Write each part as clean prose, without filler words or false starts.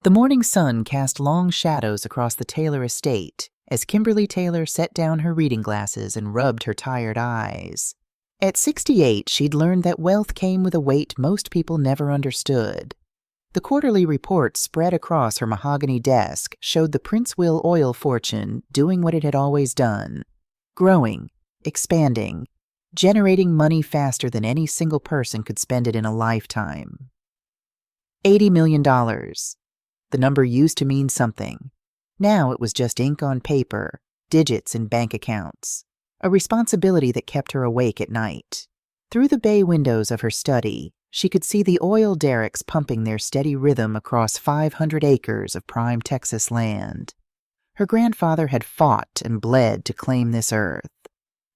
The morning sun cast long shadows across the Taylor estate as Kimberly Taylor set down her reading glasses and rubbed her tired eyes. At 68, she'd learned that wealth came with a weight most people never understood. The quarterly report spread across her mahogany desk showed the Prince Will oil fortune doing what it had always done: growing, expanding, generating money faster than any single person could spend it in a lifetime. $80 million. The number used to mean something. Now it was just ink on paper, digits in bank accounts, a responsibility that kept her awake at night. Through the bay windows of her study, she could see the oil derricks pumping their steady rhythm across 500 acres of prime Texas land. Her grandfather had fought and bled to claim this earth.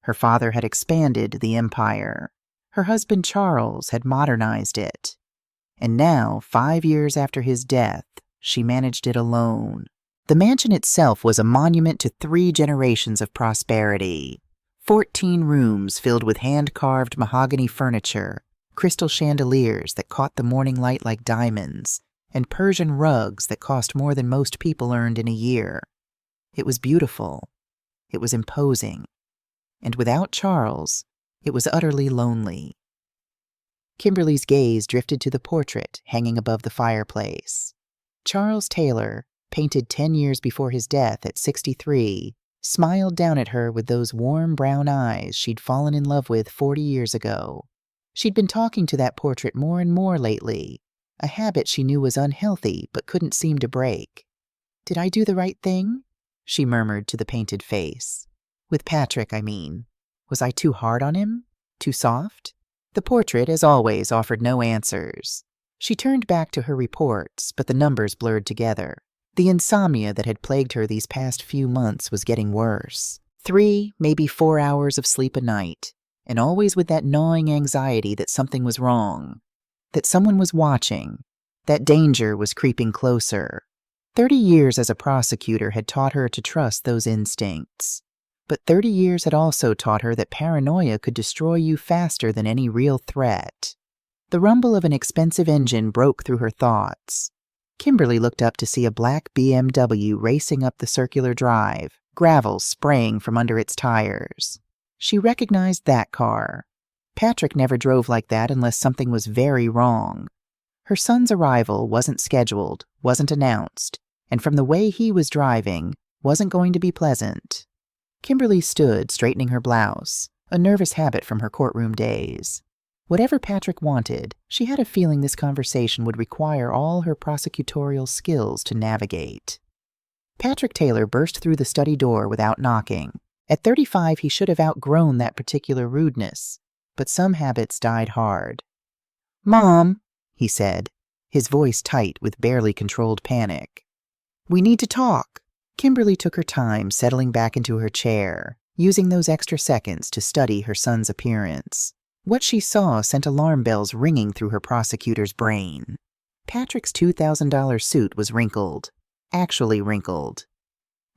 Her father had expanded the empire. Her husband Charles had modernized it. And now, 5 years after his death, she managed it alone. The mansion itself was a monument to 3 generations of prosperity. 14 rooms filled with hand-carved mahogany furniture, crystal chandeliers that caught the morning light like diamonds, and Persian rugs that cost more than most people earned in a year. It was beautiful. It was imposing. And without Charles, it was utterly lonely. Kimberly's gaze drifted to the portrait hanging above the fireplace. Charles Taylor, painted 10 years before his death at 63, smiled down at her with those warm brown eyes she'd fallen in love with 40 years ago. She'd been talking to that portrait more and more lately, a habit she knew was unhealthy but couldn't seem to break. "Did I do the right thing?" she murmured to the painted face. "With Patrick, I mean. Was I too hard on him? Too soft?" The portrait, as always, offered no answers. She turned back to her reports, but the numbers blurred together. The insomnia that had plagued her these past few months was getting worse. 3, maybe 4 hours of sleep a night, and always with that gnawing anxiety that something was wrong, that someone was watching, that danger was creeping closer. 30 years as a prosecutor had taught her to trust those instincts. But 30 years had also taught her that paranoia could destroy you faster than any real threat. The rumble of an expensive engine broke through her thoughts. Kimberly looked up to see a black BMW racing up the circular drive, gravel spraying from under its tires. She recognized that car. Patrick never drove like that unless something was very wrong. Her son's arrival wasn't scheduled, wasn't announced, and from the way he was driving, wasn't going to be pleasant. Kimberly stood, straightening her blouse, a nervous habit from her courtroom days. Whatever Patrick wanted, she had a feeling this conversation would require all her prosecutorial skills to navigate. Patrick Taylor burst through the study door without knocking. At 35, he should have outgrown that particular rudeness, but some habits died hard. "Mom," he said, his voice tight with barely controlled panic. "We need to talk." Kimberly took her time settling back into her chair, using those extra seconds to study her son's appearance. What she saw sent alarm bells ringing through her prosecutor's brain. Patrick's $2,000 suit was wrinkled, actually wrinkled.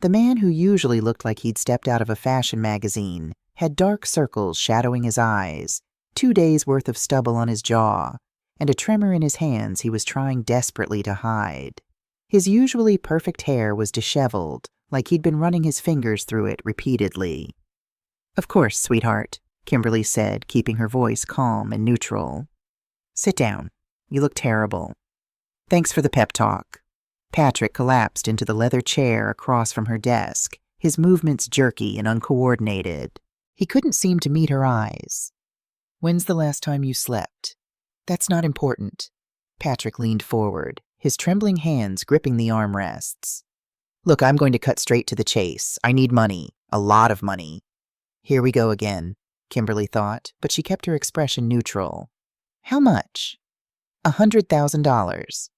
The man who usually looked like he'd stepped out of a fashion magazine had dark circles shadowing his eyes, 2 days' worth of stubble on his jaw, and a tremor in his hands he was trying desperately to hide. His usually perfect hair was disheveled, like he'd been running his fingers through it repeatedly. "Of course, sweetheart," Kimberly said, keeping her voice calm and neutral. "Sit down. You look terrible." "Thanks for the pep talk." Patrick collapsed into the leather chair across from her desk, his movements jerky and uncoordinated. He couldn't seem to meet her eyes. "When's the last time you slept?" "That's not important." Patrick leaned forward, his trembling hands gripping the armrests. "Look, I'm going to cut straight to the chase. I need money. A lot of money." Here we go again, Kimberly thought, but she kept her expression neutral. "How much?" $100,000.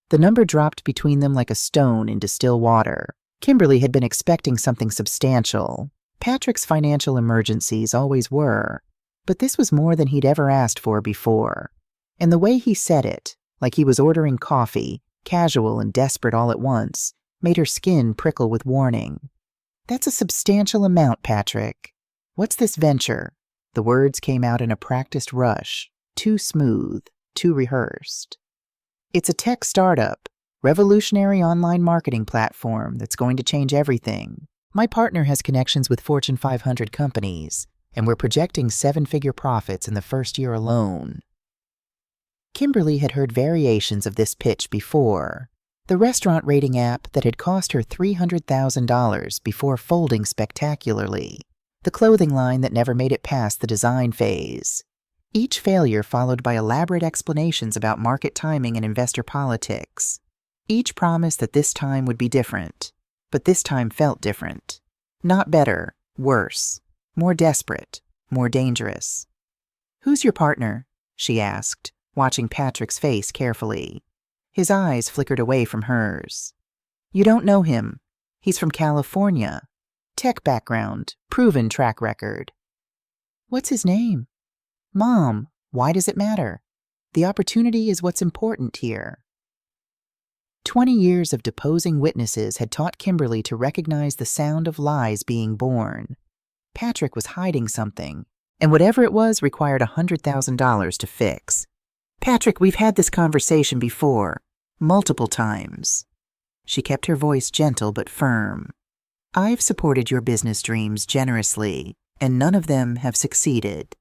The number dropped between them like a stone into still water. Kimberly had been expecting something substantial. Patrick's financial emergencies always were, but this was more than he'd ever asked for before. And the way he said it, like he was ordering coffee, casual and desperate all at once, made her skin prickle with warning. "That's a substantial amount, Patrick. What's this venture?" The words came out in a practiced rush, too smooth, too rehearsed. "It's a tech startup. Revolutionary online marketing platform that's going to change everything. My partner has connections with Fortune 500 companies, and we're projecting 7-figure profits in the first year alone. Kimberly had heard variations of this pitch before. The restaurant rating app that had cost her $300,000 before folding spectacularly. The clothing line that never made it past the design phase. Each failure followed by elaborate explanations about market timing and investor politics. Each promised that this time would be different, but this time felt different. Not better, worse, more desperate, more dangerous. "Who's your partner?" she asked, watching Patrick's face carefully. His eyes flickered away from hers. "You don't know him. He's from California. Tech background, proven track record." "What's his name?" "Mom, why does it matter? The opportunity is what's important here." 20 years of deposing witnesses had taught Kimberly to recognize the sound of lies being born. Patrick was hiding something, and whatever it was required $100,000 to fix. "Patrick, we've had this conversation before, multiple times." She kept her voice gentle but firm. "I've supported your business dreams generously, and none of them have succeeded.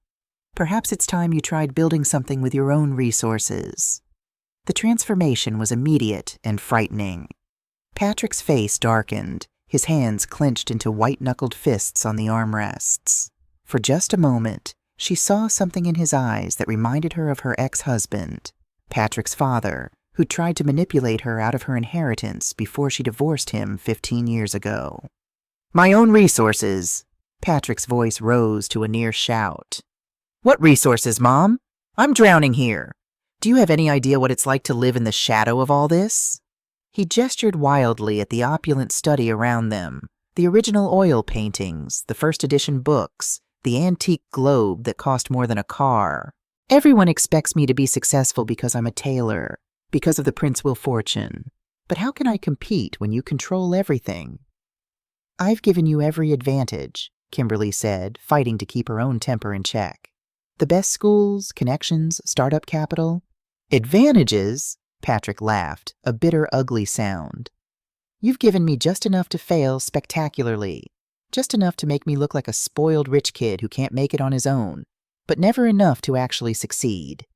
Perhaps it's time you tried building something with your own resources." The transformation was immediate and frightening. Patrick's face darkened, his hands clenched into white-knuckled fists on the armrests. For just a moment, she saw something in his eyes that reminded her of her ex-husband, Patrick's father, who tried to manipulate her out of her inheritance before she divorced him 15 years ago. "My own resources!" Patrick's voice rose to a near shout. "What resources, Mom? I'm drowning here. Do you have any idea what it's like to live in the shadow of all this?" He gestured wildly at the opulent study around them, the original oil paintings, the first edition books, the antique globe that cost more than a car. "Everyone expects me to be successful because I'm a tailor, because of the Princeville fortune. But how can I compete when you control everything?" "I've given you every advantage," Kimberly said, fighting to keep her own temper in check. "The best schools, connections, startup capital." "Advantages?" Patrick laughed, a bitter, ugly sound. "You've given me just enough to fail spectacularly, just enough to make me look like a spoiled rich kid who can't make it on his own, but never enough to actually succeed."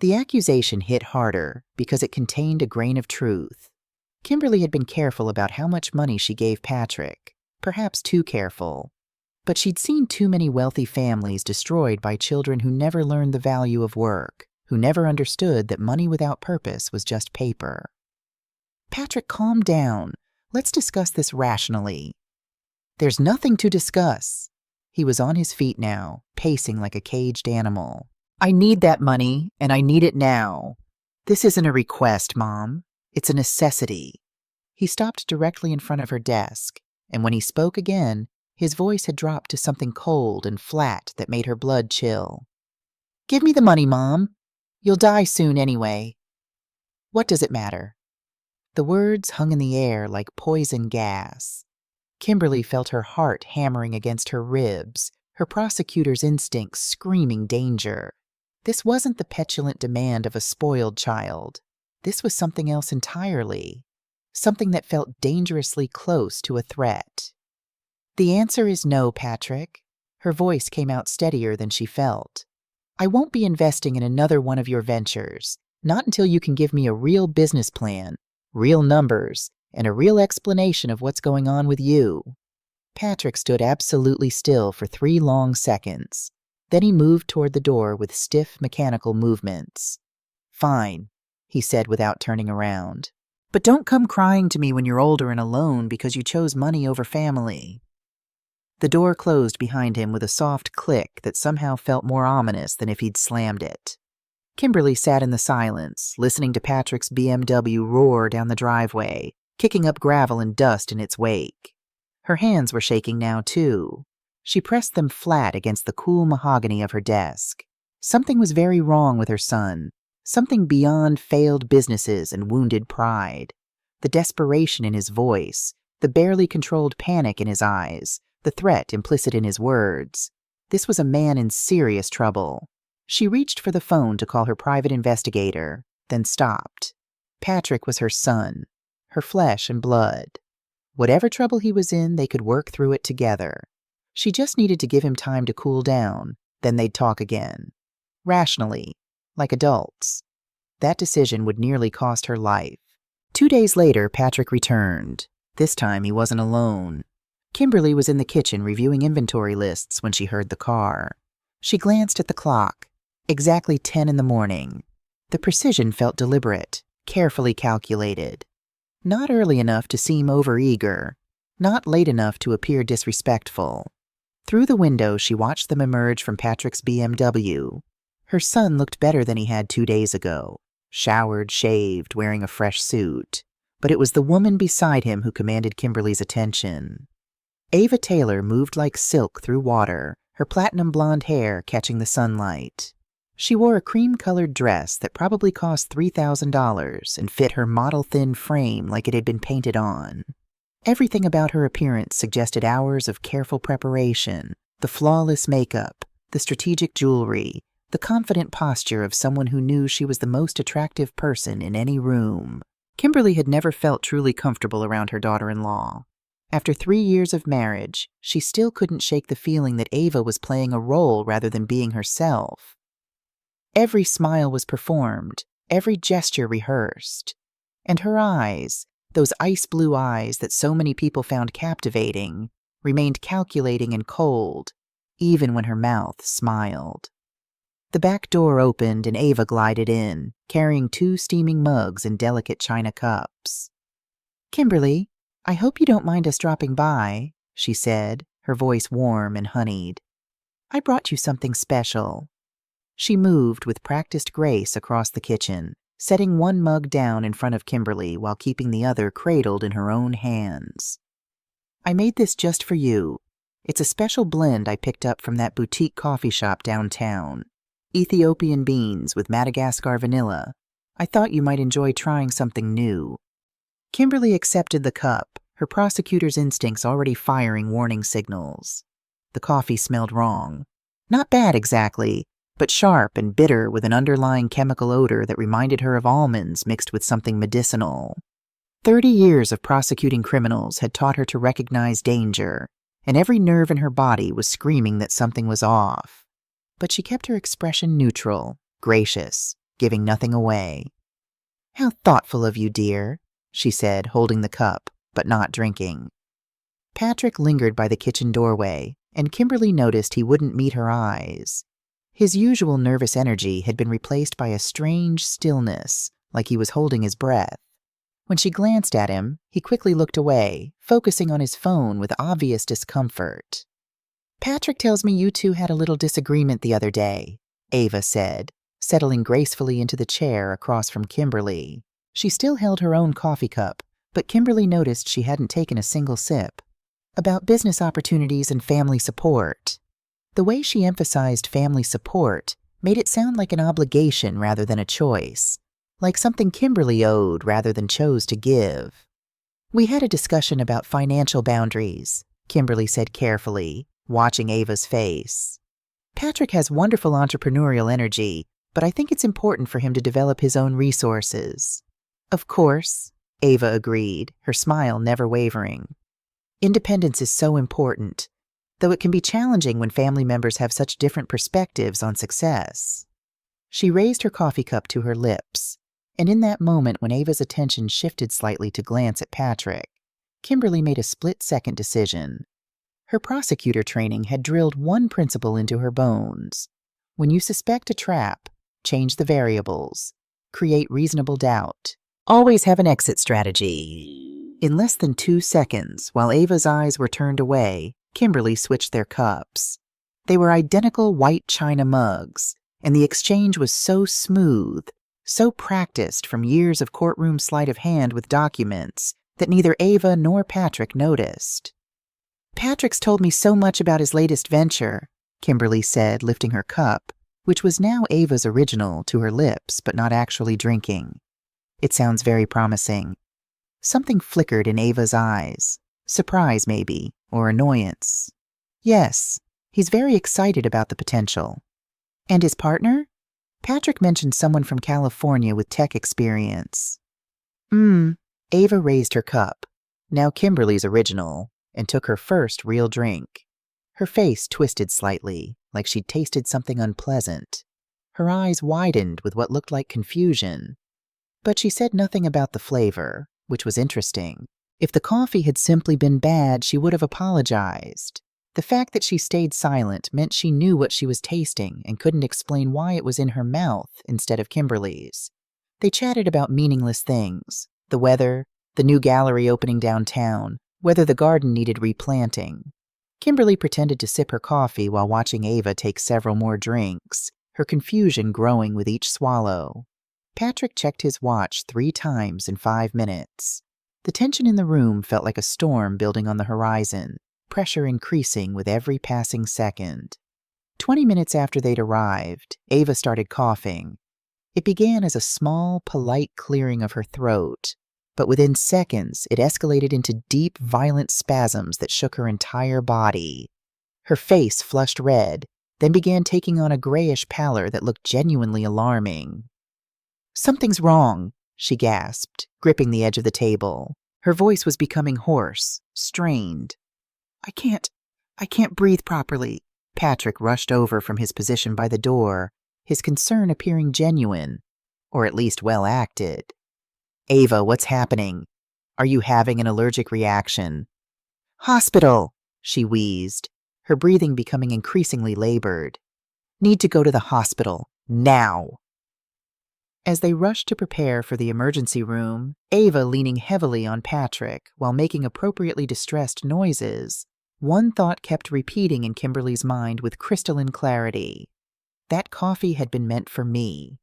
The accusation hit harder because it contained a grain of truth. Kimberly had been careful about how much money she gave Patrick, perhaps too careful. But she'd seen too many wealthy families destroyed by children who never learned the value of work, who never understood that money without purpose was just paper. "Patrick, calm down. Let's discuss this rationally." "There's nothing to discuss." He was on his feet now, pacing like a caged animal. "I need that money, and I need it now. This isn't a request, Mom. It's a necessity." He stopped directly in front of her desk, and when he spoke again, his voice had dropped to something cold and flat that made her blood chill. "Give me the money, Mom. You'll die soon anyway." "What does it matter?" The words hung in the air like poison gas. Kimberly felt her heart hammering against her ribs, her prosecutor's instincts screaming danger. This wasn't the petulant demand of a spoiled child. This was something else entirely, something that felt dangerously close to a threat. "The answer is no, Patrick." Her voice came out steadier than she felt. "I won't be investing in another one of your ventures, not until you can give me a real business plan, real numbers, and a real explanation of what's going on with you." Patrick stood absolutely still for 3 long seconds. Then he moved toward the door with stiff, mechanical movements. "Fine," he said without turning around. "But don't come crying to me when you're older and alone because you chose money over family." The door closed behind him with a soft click that somehow felt more ominous than if he'd slammed it. Kimberly sat in the silence, listening to Patrick's BMW roar down the driveway, kicking up gravel and dust in its wake. Her hands were shaking now, too. She pressed them flat against the cool mahogany of her desk. Something was very wrong with her son, something beyond failed businesses and wounded pride. The desperation in his voice, the barely controlled panic in his eyes, the threat implicit in his words. This was a man in serious trouble. She reached for the phone to call her private investigator, then stopped. Patrick was her son, her flesh and blood. Whatever trouble he was in, they could work through it together. She just needed to give him time to cool down, then they'd talk again. Rationally, like adults. That decision would nearly cost her life. 2 days later, Patrick returned. This time he wasn't alone. Kimberly was in the kitchen reviewing inventory lists when she heard the car. She glanced at the clock. Exactly 10 in the morning. The precision felt deliberate, carefully calculated. Not early enough to seem overeager. Not late enough to appear disrespectful. Through the window, she watched them emerge from Patrick's BMW. Her son looked better than he had 2 days ago. Showered, shaved, wearing a fresh suit. But it was the woman beside him who commanded Kimberly's attention. Ava Taylor moved like silk through water, her platinum blonde hair catching the sunlight. She wore a cream-colored dress that probably cost $3,000 and fit her model-thin frame like it had been painted on. Everything about her appearance suggested hours of careful preparation, the flawless makeup, the strategic jewelry, the confident posture of someone who knew she was the most attractive person in any room. Kimberly had never felt truly comfortable around her daughter-in-law. After 3 years of marriage, she still couldn't shake the feeling that Ava was playing a role rather than being herself. Every smile was performed, every gesture rehearsed. And her eyes, those ice-blue eyes that so many people found captivating, remained calculating and cold, even when her mouth smiled. The back door opened and Ava glided in, carrying 2 steaming mugs and delicate china cups. "Kimberly, I hope you don't mind us dropping by," she said, her voice warm and honeyed. "I brought you something special." She moved with practiced grace across the kitchen, setting one mug down in front of Kimberly while keeping the other cradled in her own hands. "I made this just for you. It's a special blend I picked up from that boutique coffee shop downtown. Ethiopian beans with Madagascar vanilla. I thought you might enjoy trying something new." Kimberly accepted the cup, her prosecutor's instincts already firing warning signals. The coffee smelled wrong. Not bad exactly, but sharp and bitter with an underlying chemical odor that reminded her of almonds mixed with something medicinal. 30 years of prosecuting criminals had taught her to recognize danger, and every nerve in her body was screaming that something was off. But she kept her expression neutral, gracious, giving nothing away. "How thoughtful of you, dear," she said, holding the cup, but not drinking. Patrick lingered by the kitchen doorway, and Kimberly noticed he wouldn't meet her eyes. His usual nervous energy had been replaced by a strange stillness, like he was holding his breath. When she glanced at him, he quickly looked away, focusing on his phone with obvious discomfort. "Patrick tells me you two had a little disagreement the other day," Ava said, settling gracefully into the chair across from Kimberly. She still held her own coffee cup, but Kimberly noticed she hadn't taken a single sip. "About business opportunities and family support." The way she emphasized family support made it sound like an obligation rather than a choice, like something Kimberly owed rather than chose to give. "We had a discussion about financial boundaries," Kimberly said carefully, watching Ava's face. "Patrick has wonderful entrepreneurial energy, but I think it's important for him to develop his own resources." "Of course," Ava agreed, her smile never wavering. "Independence is so important, though it can be challenging when family members have such different perspectives on success." She raised her coffee cup to her lips, and in that moment when Ava's attention shifted slightly to glance at Patrick, Kimberly made a split-second decision. Her prosecutor training had drilled one principle into her bones. When you suspect a trap, change the variables, create reasonable doubt, always have an exit strategy. In less than 2 seconds, while Ava's eyes were turned away, Kimberly switched their cups. They were identical white china mugs, and the exchange was so smooth, so practiced from years of courtroom sleight of hand with documents that neither Ava nor Patrick noticed. "Patrick's told me so much about his latest venture," Kimberly said, lifting her cup, which was now Ava's original, to her lips, but not actually drinking. "It sounds very promising." Something flickered in Ava's eyes. Surprise, maybe, or annoyance. "Yes, he's very excited about the potential." "And his partner?" Patrick mentioned someone from California with tech experience. Ava raised her cup, now Kimberly's original, and took her first real drink. Her face twisted slightly, like she'd tasted something unpleasant. Her eyes widened with what looked like confusion. But she said nothing about the flavor, which was interesting. If the coffee had simply been bad, she would have apologized. The fact that she stayed silent meant she knew what she was tasting and couldn't explain why it was in her mouth instead of Kimberly's. They chatted about meaningless things: the weather, the new gallery opening downtown, whether the garden needed replanting. Kimberly pretended to sip her coffee while watching Ava take several more drinks, her confusion growing with each swallow. Patrick checked his watch 3 times in 5 minutes. The tension in the room felt like a storm building on the horizon, pressure increasing with every passing second. 20 minutes after they'd arrived, Ava started coughing. It began as a small, polite clearing of her throat, but within seconds it escalated into deep, violent spasms that shook her entire body. Her face flushed red, then began taking on a grayish pallor that looked genuinely alarming. "Something's wrong," she gasped, gripping the edge of the table. Her voice was becoming hoarse, strained. I can't breathe properly." Patrick rushed over from his position by the door, his concern appearing genuine, or at least well acted. "Ava, what's happening? Are you having an allergic reaction?" "Hospital," she wheezed, her breathing becoming increasingly labored. "Need to go to the hospital, now." As they rushed to prepare for the emergency room, Ava leaning heavily on Patrick while making appropriately distressed noises, one thought kept repeating in Kimberly's mind with crystalline clarity. That coffee had been meant for me,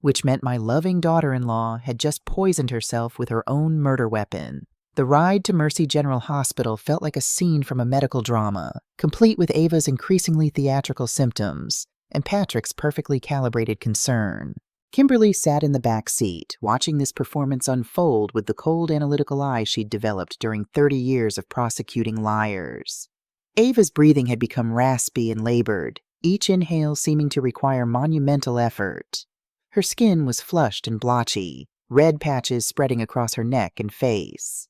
which meant my loving daughter-in-law had just poisoned herself with her own murder weapon. The ride to Mercy General Hospital felt like a scene from a medical drama, complete with Ava's increasingly theatrical symptoms and Patrick's perfectly calibrated concern. Kimberly sat in the back seat, watching this performance unfold with the cold analytical eye she'd developed during 30 years of prosecuting liars. Ava's breathing had become raspy and labored, each inhale seeming to require monumental effort. Her skin was flushed and blotchy, red patches spreading across her neck and face.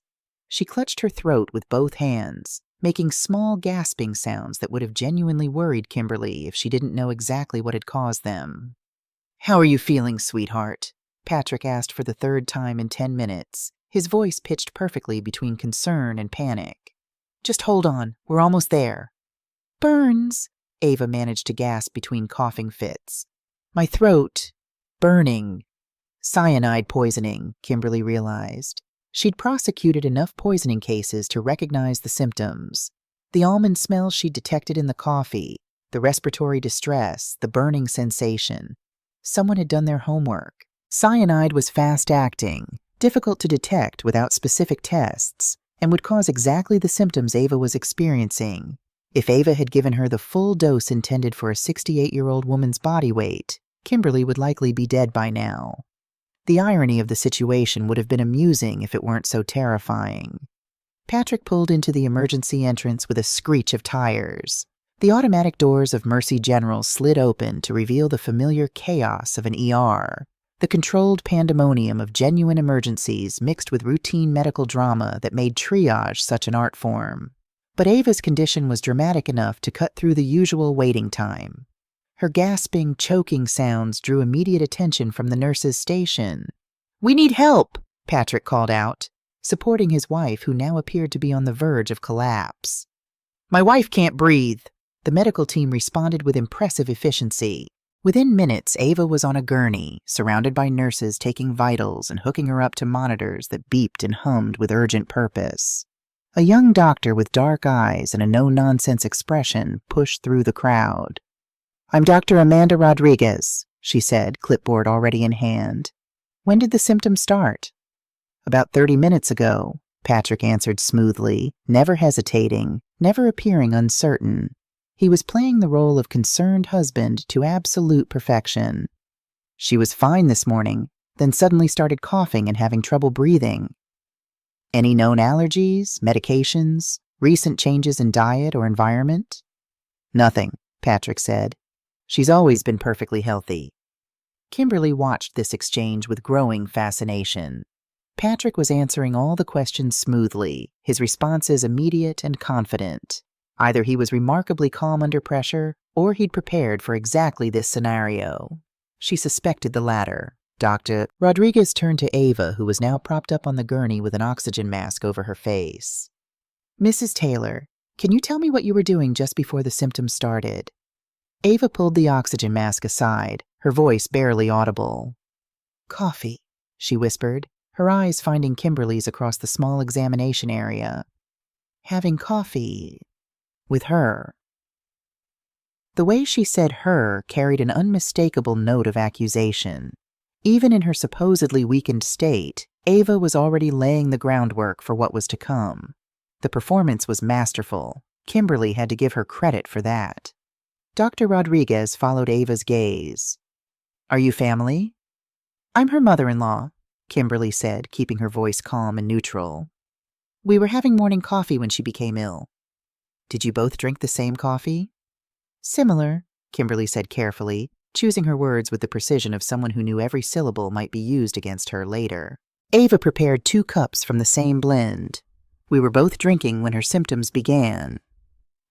She clutched her throat with both hands, making small gasping sounds that would have genuinely worried Kimberly if she didn't know exactly what had caused them. "How are you feeling, sweetheart?" Patrick asked for the 3rd time in 10 minutes, his voice pitched perfectly between concern and panic. "Just hold on, we're almost there." "Burns," Ava managed to gasp between coughing fits. "My throat, burning." Cyanide poisoning, Kimberly realized. She'd prosecuted enough poisoning cases to recognize the symptoms. The almond smell she'd detected in the coffee, the respiratory distress, the burning sensation. Someone had done their homework. Cyanide was fast-acting, difficult to detect without specific tests, and would cause exactly the symptoms Ava was experiencing. If Ava had given her the full dose intended for a 68-year-old woman's body weight, Kimberly would likely be dead by now. The irony of the situation would have been amusing if it weren't so terrifying. Patrick pulled into the emergency entrance with a screech of tires. The automatic doors of Mercy General slid open to reveal the familiar chaos of an ER, the controlled pandemonium of genuine emergencies mixed with routine medical drama that made triage such an art form. But Ava's condition was dramatic enough to cut through the usual waiting time. Her gasping, choking sounds drew immediate attention from the nurse's station. "We need help," Patrick called out, supporting his wife who now appeared to be on the verge of collapse. "My wife can't breathe." The medical team responded with impressive efficiency. Within minutes, Ava was on a gurney, surrounded by nurses taking vitals and hooking her up to monitors that beeped and hummed with urgent purpose. A young doctor with dark eyes and a no-nonsense expression pushed through the crowd. "I'm Dr. Amanda Rodriguez," she said, clipboard already in hand. "When did the symptoms start?" "About 30 minutes ago," Patrick answered smoothly, never hesitating, never appearing uncertain. He was playing the role of concerned husband to absolute perfection. "She was fine this morning, then suddenly started coughing and having trouble breathing." "Any known allergies, medications, recent changes in diet or environment?" "Nothing," Patrick said. "She's always been perfectly healthy." Kimberly watched this exchange with growing fascination. Patrick was answering all the questions smoothly, his responses immediate and confident. Either he was remarkably calm under pressure, or he'd prepared for exactly this scenario. She suspected the latter. Dr. Rodriguez turned to Ava, who was now propped up on the gurney with an oxygen mask over her face. "Mrs. Taylor, can you tell me what you were doing just before the symptoms started?" Ava pulled the oxygen mask aside, her voice barely audible. "Coffee," she whispered, her eyes finding Kimberly's across the small examination area. "Having coffee with her." The way she said her carried an unmistakable note of accusation. Even in her supposedly weakened state, Ava was already laying the groundwork for what was to come. The performance was masterful. Kimberly had to give her credit for that. Dr. Rodriguez followed Ava's gaze. "Are you family?" "I'm her mother-in-law," Kimberly said, keeping her voice calm and neutral. "We were having morning coffee when she became ill." "Did you both drink the same coffee?" "Similar," Kimberly said carefully, choosing her words with the precision of someone who knew every syllable might be used against her later. "Ava prepared 2 cups from the same blend. We were both drinking when her symptoms began."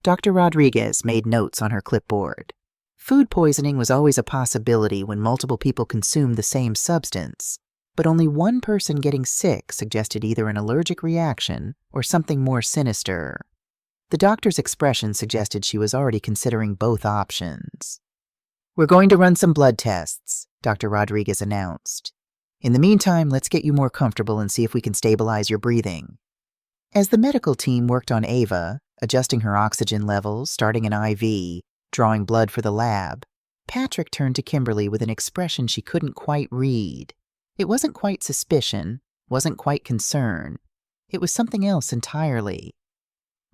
Dr. Rodriguez made notes on her clipboard. Food poisoning was always a possibility when multiple people consumed the same substance, but only one person getting sick suggested either an allergic reaction or something more sinister. The doctor's expression suggested she was already considering both options. "We're going to run some blood tests," Dr. Rodriguez announced. "In the meantime, let's get you more comfortable and see if we can stabilize your breathing." As the medical team worked on Ava, adjusting her oxygen levels, starting an IV, drawing blood for the lab, Patrick turned to Kimberly with an expression she couldn't quite read. It wasn't quite suspicion, wasn't quite concern. It was something else entirely.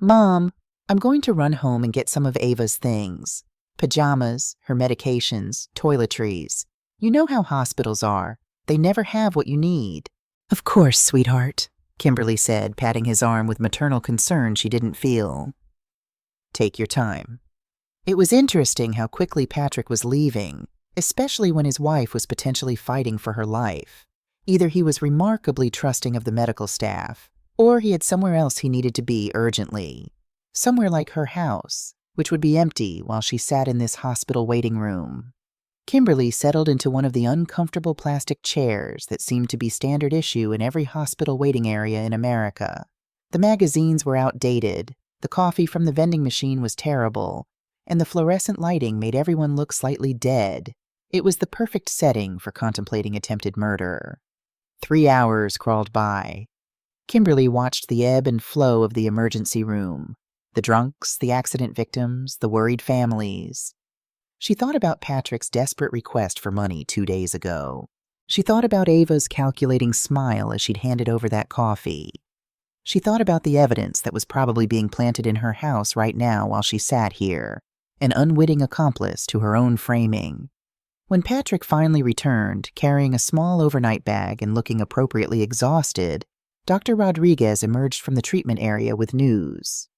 "Mom, I'm going to run home and get some of Ava's things. Pajamas, her medications, toiletries. You know how hospitals are. They never have what you need." "Of course, sweetheart," Kimberly said, patting his arm with maternal concern she didn't feel. "Take your time." It was interesting how quickly Patrick was leaving, especially when his wife was potentially fighting for her life. Either he was remarkably trusting of the medical staff, or he had somewhere else he needed to be urgently. Somewhere like her house, which would be empty while she sat in this hospital waiting room. Kimberly settled into one of the uncomfortable plastic chairs that seemed to be standard issue in every hospital waiting area in America. The magazines were outdated, the coffee from the vending machine was terrible, and the fluorescent lighting made everyone look slightly dead. It was the perfect setting for contemplating attempted murder. 3 hours crawled by. Kimberly watched the ebb and flow of the emergency room. The drunks, the accident victims, the worried families. She thought about Patrick's desperate request for money 2 days ago. She thought about Ava's calculating smile as she'd handed over that coffee. She thought about the evidence that was probably being planted in her house right now while she sat here, an unwitting accomplice to her own framing. When Patrick finally returned, carrying a small overnight bag and looking appropriately exhausted, Dr. Rodriguez emerged from the treatment area with news.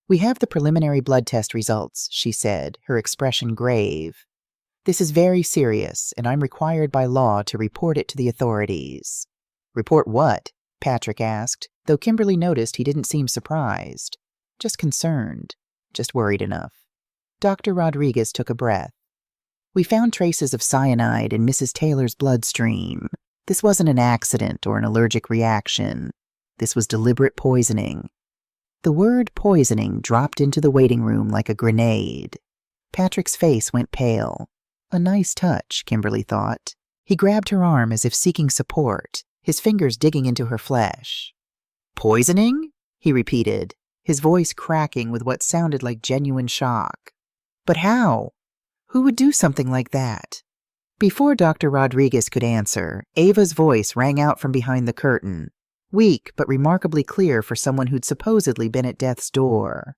"We have the preliminary blood test results," she said, her expression grave. "This is very serious, and I'm required by law to report it to the authorities." "Report what?" Patrick asked, though Kimberly noticed he didn't seem surprised. Just concerned. Just worried enough. Dr. Rodriguez took a breath. "We found traces of cyanide in Mrs. Taylor's bloodstream. This wasn't an accident or an allergic reaction. This was deliberate poisoning." The word poisoning dropped into the waiting room like a grenade. Patrick's face went pale. A nice touch, Kimberly thought. He grabbed her arm as if seeking support, his fingers digging into her flesh. "Poisoning?" he repeated, his voice cracking with what sounded like genuine shock. "But how? Who would do something like that?" Before Dr. Rodriguez could answer, Ava's voice rang out from behind the curtain. Weak, but remarkably clear for someone who'd supposedly been at death's door.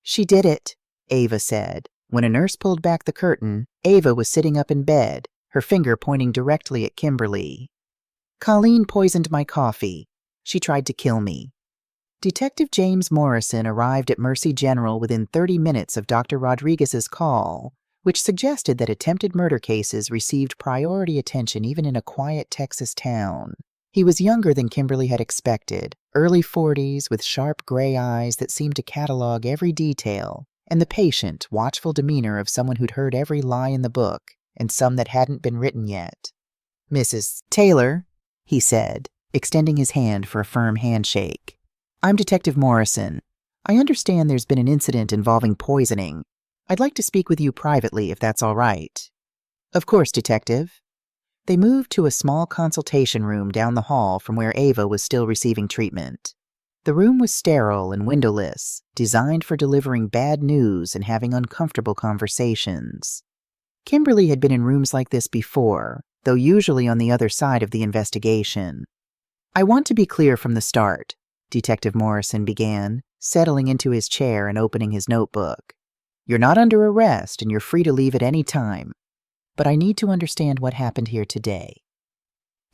"She did it," Ava said. When a nurse pulled back the curtain, Ava was sitting up in bed, her finger pointing directly at Kimberly. "Colleen poisoned my coffee. She tried to kill me." Detective James Morrison arrived at Mercy General within 30 minutes of Dr. Rodriguez's call, which suggested that attempted murder cases received priority attention even in a quiet Texas town. He was younger than Kimberly had expected, early 40s with sharp gray eyes that seemed to catalog every detail, and the patient, watchful demeanor of someone who'd heard every lie in the book and some that hadn't been written yet. "Mrs. Taylor," he said, extending his hand for a firm handshake. "I'm Detective Morrison. I understand there's been an incident involving poisoning. I'd like to speak with you privately, if that's all right." "Of course, Detective." They moved to a small consultation room down the hall from where Ava was still receiving treatment. The room was sterile and windowless, designed for delivering bad news and having uncomfortable conversations. Kimberly had been in rooms like this before, though usually on the other side of the investigation. "I want to be clear from the start," Detective Morrison began, settling into his chair and opening his notebook. "You're not under arrest and you're free to leave at any time. But I need to understand what happened here today."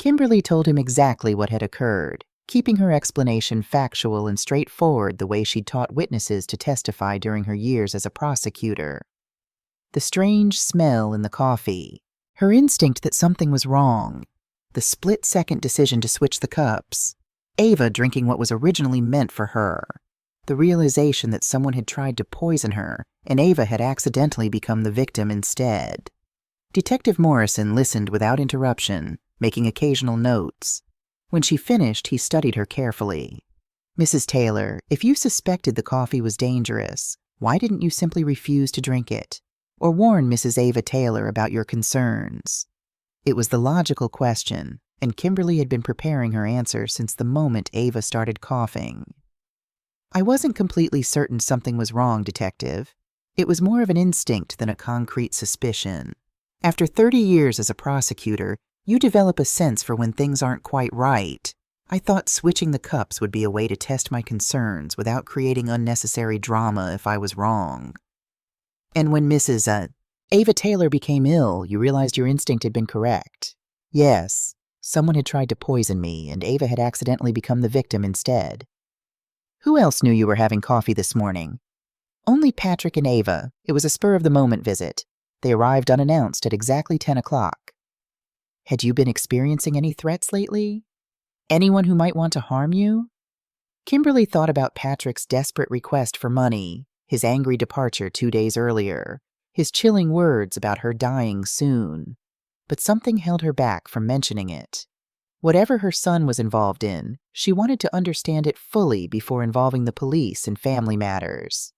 Kimberly told him exactly what had occurred, keeping her explanation factual and straightforward the way she'd taught witnesses to testify during her years as a prosecutor. The strange smell in the coffee, her instinct that something was wrong, the split-second decision to switch the cups, Ava drinking what was originally meant for her, the realization that someone had tried to poison her and Ava had accidentally become the victim instead. Detective Morrison listened without interruption, making occasional notes. When she finished, he studied her carefully. "Mrs. Taylor, if you suspected the coffee was dangerous, why didn't you simply refuse to drink it? Or warn Mrs. Ava Taylor about your concerns?" It was the logical question, and Kimberly had been preparing her answer since the moment Ava started coughing. "I wasn't completely certain something was wrong, Detective. It was more of an instinct than a concrete suspicion. After 30 years as a prosecutor, you develop a sense for when things aren't quite right. I thought switching the cups would be a way to test my concerns without creating unnecessary drama if I was wrong." "And when Mrs. Ava Taylor became ill, you realized your instinct had been correct?" "Yes. Someone had tried to poison me, and Ava had accidentally become the victim instead." "Who else knew you were having coffee this morning?" "Only Patrick and Ava. It was a spur-of-the-moment visit. They arrived unannounced at exactly 10 o'clock. "Had you been experiencing any threats lately? Anyone who might want to harm you?" Kimberly thought about Patrick's desperate request for money, his angry departure 2 days earlier, his chilling words about her dying soon. But something held her back from mentioning it. Whatever her son was involved in, she wanted to understand it fully before involving the police in family matters.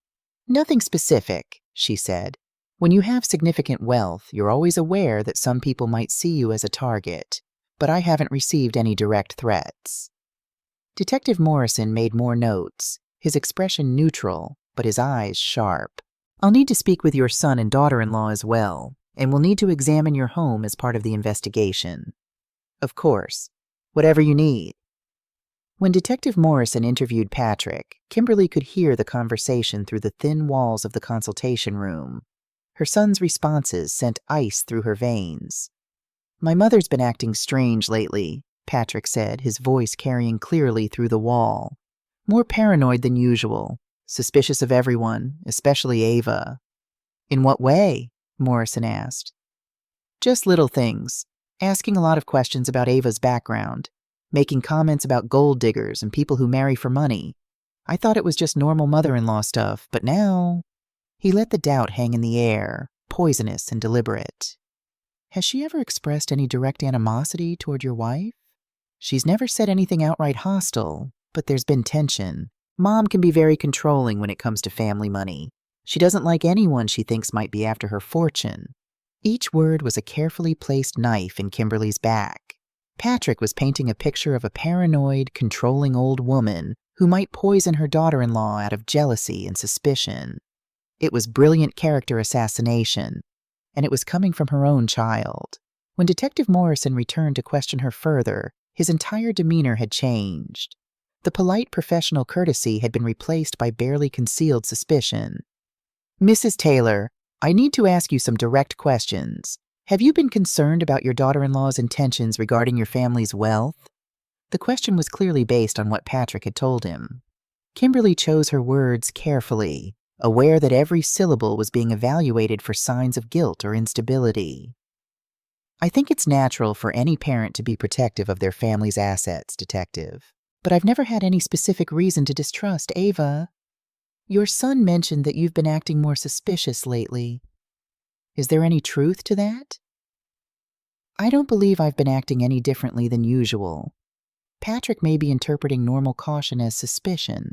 "Nothing specific," she said. "When you have significant wealth, you're always aware that some people might see you as a target, but I haven't received any direct threats." Detective Morrison made more notes, his expression neutral, but his eyes sharp. "I'll need to speak with your son and daughter-in-law as well, and we'll need to examine your home as part of the investigation." "Of course. Whatever you need." When Detective Morrison interviewed Patrick, Kimberly could hear the conversation through the thin walls of the consultation room. Her son's responses sent ice through her veins. "My mother's been acting strange lately," Patrick said, his voice carrying clearly through the wall. "More paranoid than usual, suspicious of everyone, especially Ava." "In what way?" Morrison asked. "Just little things. Asking a lot of questions about Ava's background, making comments about gold diggers and people who marry for money. I thought it was just normal mother-in-law stuff, but now—" He let the doubt hang in the air, poisonous and deliberate. "Has she ever expressed any direct animosity toward your wife?" "She's never said anything outright hostile, but there's been tension. Mom can be very controlling when it comes to family money. She doesn't like anyone she thinks might be after her fortune." Each word was a carefully placed knife in Kimberly's back. Patrick was painting a picture of a paranoid, controlling old woman who might poison her daughter-in-law out of jealousy and suspicion. It was brilliant character assassination, and it was coming from her own child. When Detective Morrison returned to question her further, his entire demeanor had changed. The polite professional courtesy had been replaced by barely concealed suspicion. "Mrs. Taylor, I need to ask you some direct questions. Have you been concerned about your daughter-in-law's intentions regarding your family's wealth?" The question was clearly based on what Patrick had told him. Kimberly chose her words carefully, aware that every syllable was being evaluated for signs of guilt or instability. I think it's natural for any parent to be protective of their family's assets, Detective. But I've never had any specific reason to distrust Ava. Your son mentioned that you've been acting more suspicious lately. Is there any truth to that? I don't believe I've been acting any differently than usual. Patrick may be interpreting normal caution as suspicion.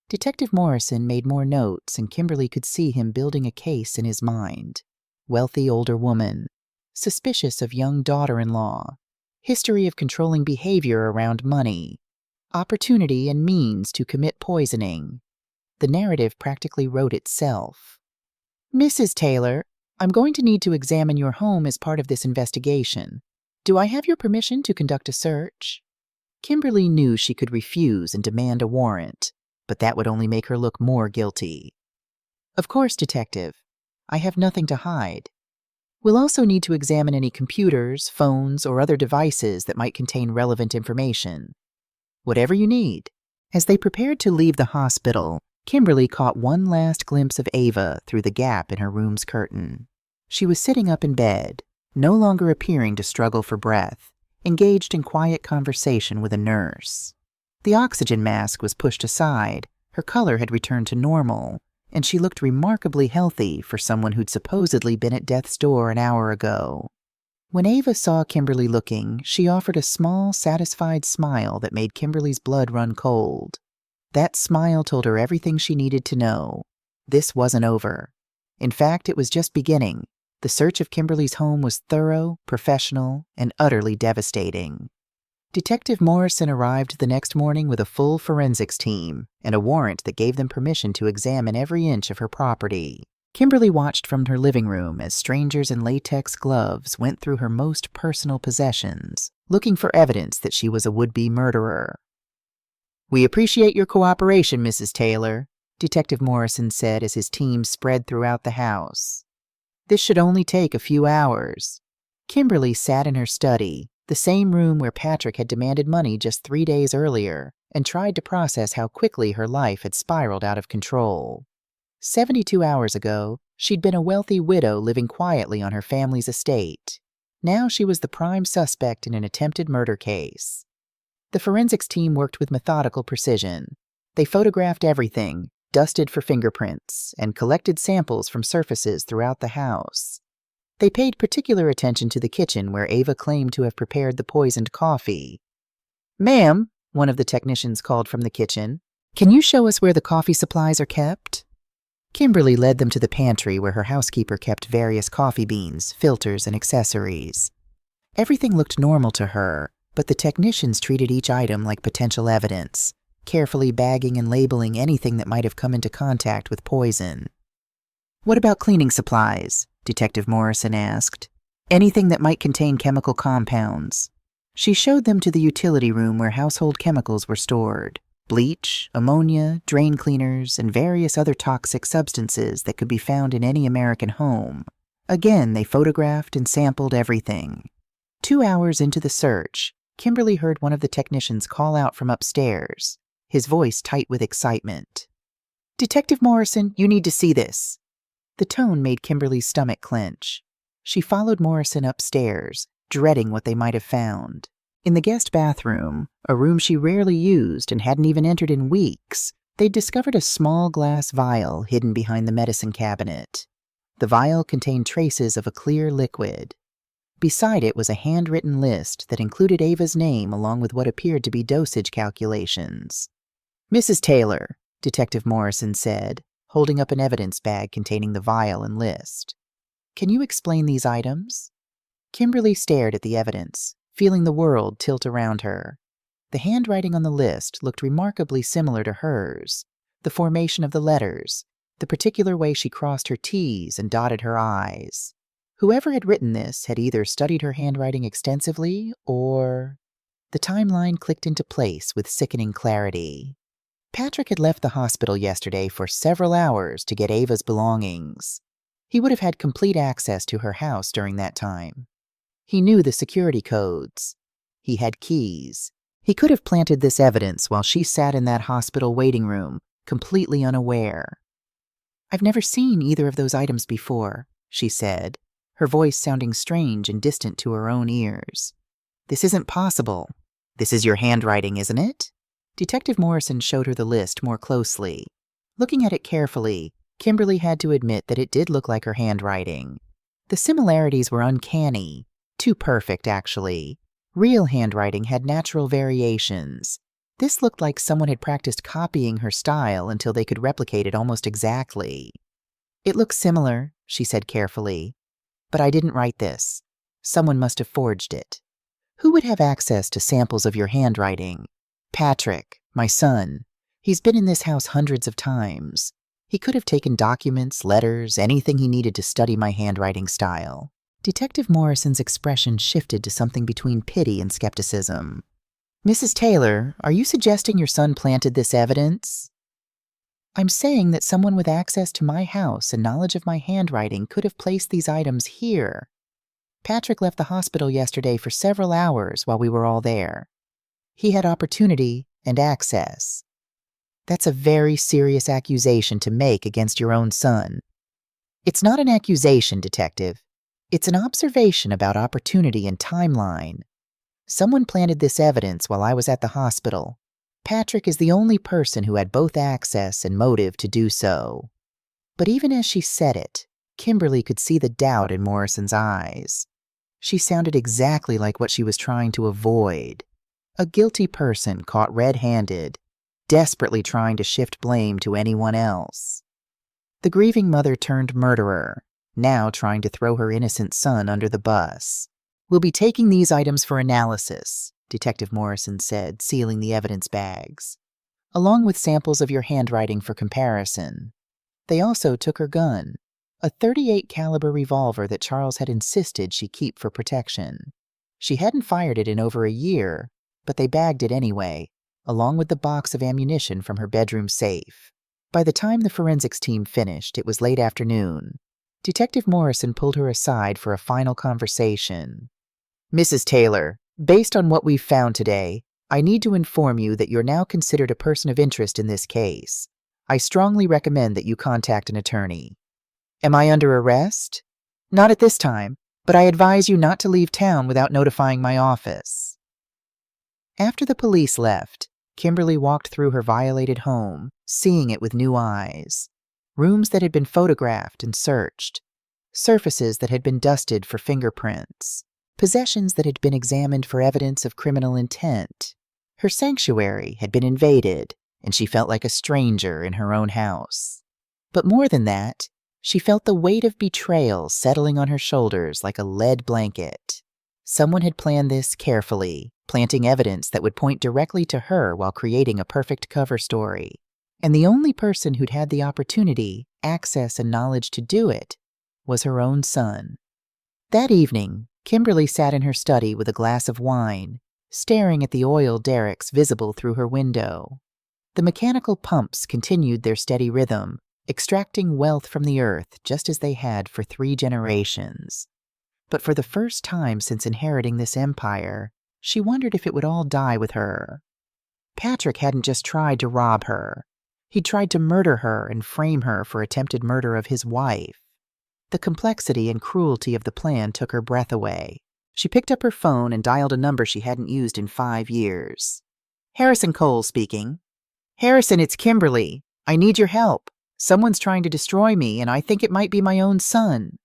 Detective Morrison made more notes, and Kimberly could see him building a case in his mind. Wealthy older woman, suspicious of young daughter-in-law, history of controlling behavior around money, opportunity and means to commit poisoning. The narrative practically wrote itself. Mrs. Taylor, I'm going to need to examine your home as part of this investigation. Do I have your permission to conduct a search? Kimberly knew she could refuse and demand a warrant, but that would only make her look more guilty. Of course, Detective. I have nothing to hide. We'll also need to examine any computers, phones, or other devices that might contain relevant information. Whatever you need. As they prepared to leave the hospital, Kimberly caught one last glimpse of Ava through the gap in her room's curtain. She was sitting up in bed, no longer appearing to struggle for breath, engaged in quiet conversation with a nurse. The oxygen mask was pushed aside, her color had returned to normal, and she looked remarkably healthy for someone who'd supposedly been at death's door an hour ago. When Ava saw Kimberly looking, she offered a small, satisfied smile that made Kimberly's blood run cold. That smile told her everything she needed to know. This wasn't over. In fact, it was just beginning. The search of Kimberly's home was thorough, professional, and utterly devastating. Detective Morrison arrived the next morning with a full forensics team and a warrant that gave them permission to examine every inch of her property. Kimberly watched from her living room as strangers in latex gloves went through her most personal possessions, looking for evidence that she was a would-be murderer. We appreciate your cooperation, Mrs. Taylor, Detective Morrison said as his team spread throughout the house. This should only take a few hours. Kimberly sat in her study, the same room where Patrick had demanded money just 3 days earlier, and tried to process how quickly her life had spiraled out of control. 72 hours ago, she'd been a wealthy widow living quietly on her family's estate. Now she was the prime suspect in an attempted murder case. The forensics team worked with methodical precision. They photographed everything, dusted for fingerprints, and collected samples from surfaces throughout the house. They paid particular attention to the kitchen where Ava claimed to have prepared the poisoned coffee. Ma'am, one of the technicians called from the kitchen, can you show us where the coffee supplies are kept? Kimberly led them to the pantry where her housekeeper kept various coffee beans, filters, and accessories. Everything looked normal to her, but the technicians treated each item like potential evidence, carefully bagging and labeling anything that might have come into contact with poison. What about cleaning supplies? Detective Morrison asked. Anything that might contain chemical compounds. She showed them to the utility room where household chemicals were stored. Bleach, ammonia, drain cleaners, and various other toxic substances that could be found in any American home. Again, they photographed and sampled everything. 2 hours into the search, Kimberly heard one of the technicians call out from upstairs, his voice tight with excitement. Detective Morrison, you need to see this. The tone made Kimberly's stomach clench. She followed Morrison upstairs, dreading what they might have found. In the guest bathroom, a room she rarely used and hadn't even entered in weeks, they'd discovered a small glass vial hidden behind the medicine cabinet. The vial contained traces of a clear liquid. Beside it was a handwritten list that included Ava's name along with what appeared to be dosage calculations. Mrs. Taylor, Detective Morrison said, holding up an evidence bag containing the vial and list. Can you explain these items? Kimberly stared at the evidence, feeling the world tilt around her. The handwriting on the list looked remarkably similar to hers. The formation of the letters, the particular way she crossed her T's and dotted her I's. Whoever had written this had either studied her handwriting extensively or... The timeline clicked into place with sickening clarity. Patrick had left the hospital yesterday for several hours to get Ava's belongings. He would have had complete access to her house during that time. He knew the security codes. He had keys. He could have planted this evidence while she sat in that hospital waiting room, completely unaware. I've never seen either of those items before, she said. her voice sounding strange and distant to her own ears. "This isn't possible. This is your handwriting, isn't it?" Detective Morrison showed her the list more closely. Looking at it carefully, Kimberly had to admit that it did look like her handwriting. The similarities were uncanny, too perfect, actually. Real handwriting had natural variations. This looked like someone had practiced copying her style until they could replicate it almost exactly. "It looks similar," she said carefully, "but I didn't write this. Someone must have forged it." "Who would have access to samples of your handwriting?" "Patrick, my son. He's been in this house hundreds of times. He could have taken documents, letters, anything he needed to study my handwriting style." Detective Morrison's expression shifted to something between pity and skepticism. "Mrs. Taylor, are you suggesting your son planted this evidence?" "I'm saying that someone with access to my house and knowledge of my handwriting could have placed these items here. Patrick left the hospital yesterday for several hours while we were all there. He had opportunity and access." "That's a very serious accusation to make against your own son." "It's not an accusation, Detective. It's an observation about opportunity and timeline. Someone planted this evidence while I was at the hospital. Patrick is the only person who had both access and motive to do so." But even as she said it, Kimberly could see the doubt in Morrison's eyes. She sounded exactly like what she was trying to avoid. A guilty person caught red-handed, desperately trying to shift blame to anyone else. The grieving mother turned murderer, now trying to throw her innocent son under the bus. "We'll be taking these items for analysis," Detective Morrison said, sealing the evidence bags, "along with samples of your handwriting for comparison." They also took her gun, a .38 caliber revolver that Charles had insisted she keep for protection. She hadn't fired it in over a year, but they bagged it anyway, along with the box of ammunition from her bedroom safe. By the time the forensics team finished, it was late afternoon. Detective Morrison pulled her aside for a final conversation. "Mrs. Taylor, based on what we've found today, I need to inform you that you're now considered a person of interest in this case. I strongly recommend that you contact an attorney." "Am I under arrest?" "Not at this time, but I advise you not to leave town without notifying my office." After the police left, Kimberly walked through her violated home, seeing it with new eyes. Rooms that had been photographed and searched. Surfaces that had been dusted for fingerprints. Possessions that had been examined for evidence of criminal intent. Her sanctuary had been invaded, and she felt like a stranger in her own house. But more than that, she felt the weight of betrayal settling on her shoulders like a lead blanket. Someone had planned this carefully, planting evidence that would point directly to her while creating a perfect cover story. And the only person who'd had the opportunity, access, and knowledge to do it was her own son. That evening, Kimberly sat in her study with a glass of wine, staring at the oil derricks visible through her window. The mechanical pumps continued their steady rhythm, extracting wealth from the earth just as they had for 3 generations. But for the first time since inheriting this empire, she wondered if it would all die with her. Patrick hadn't just tried to rob her. He'd tried to murder her and frame her for attempted murder of his wife. The complexity and cruelty of the plan took her breath away. She picked up her phone and dialed a number she hadn't used in 5 years. "Harrison Cole speaking." "Harrison, it's Kimberly. I need your help. Someone's trying to destroy me, and I think it might be my own son."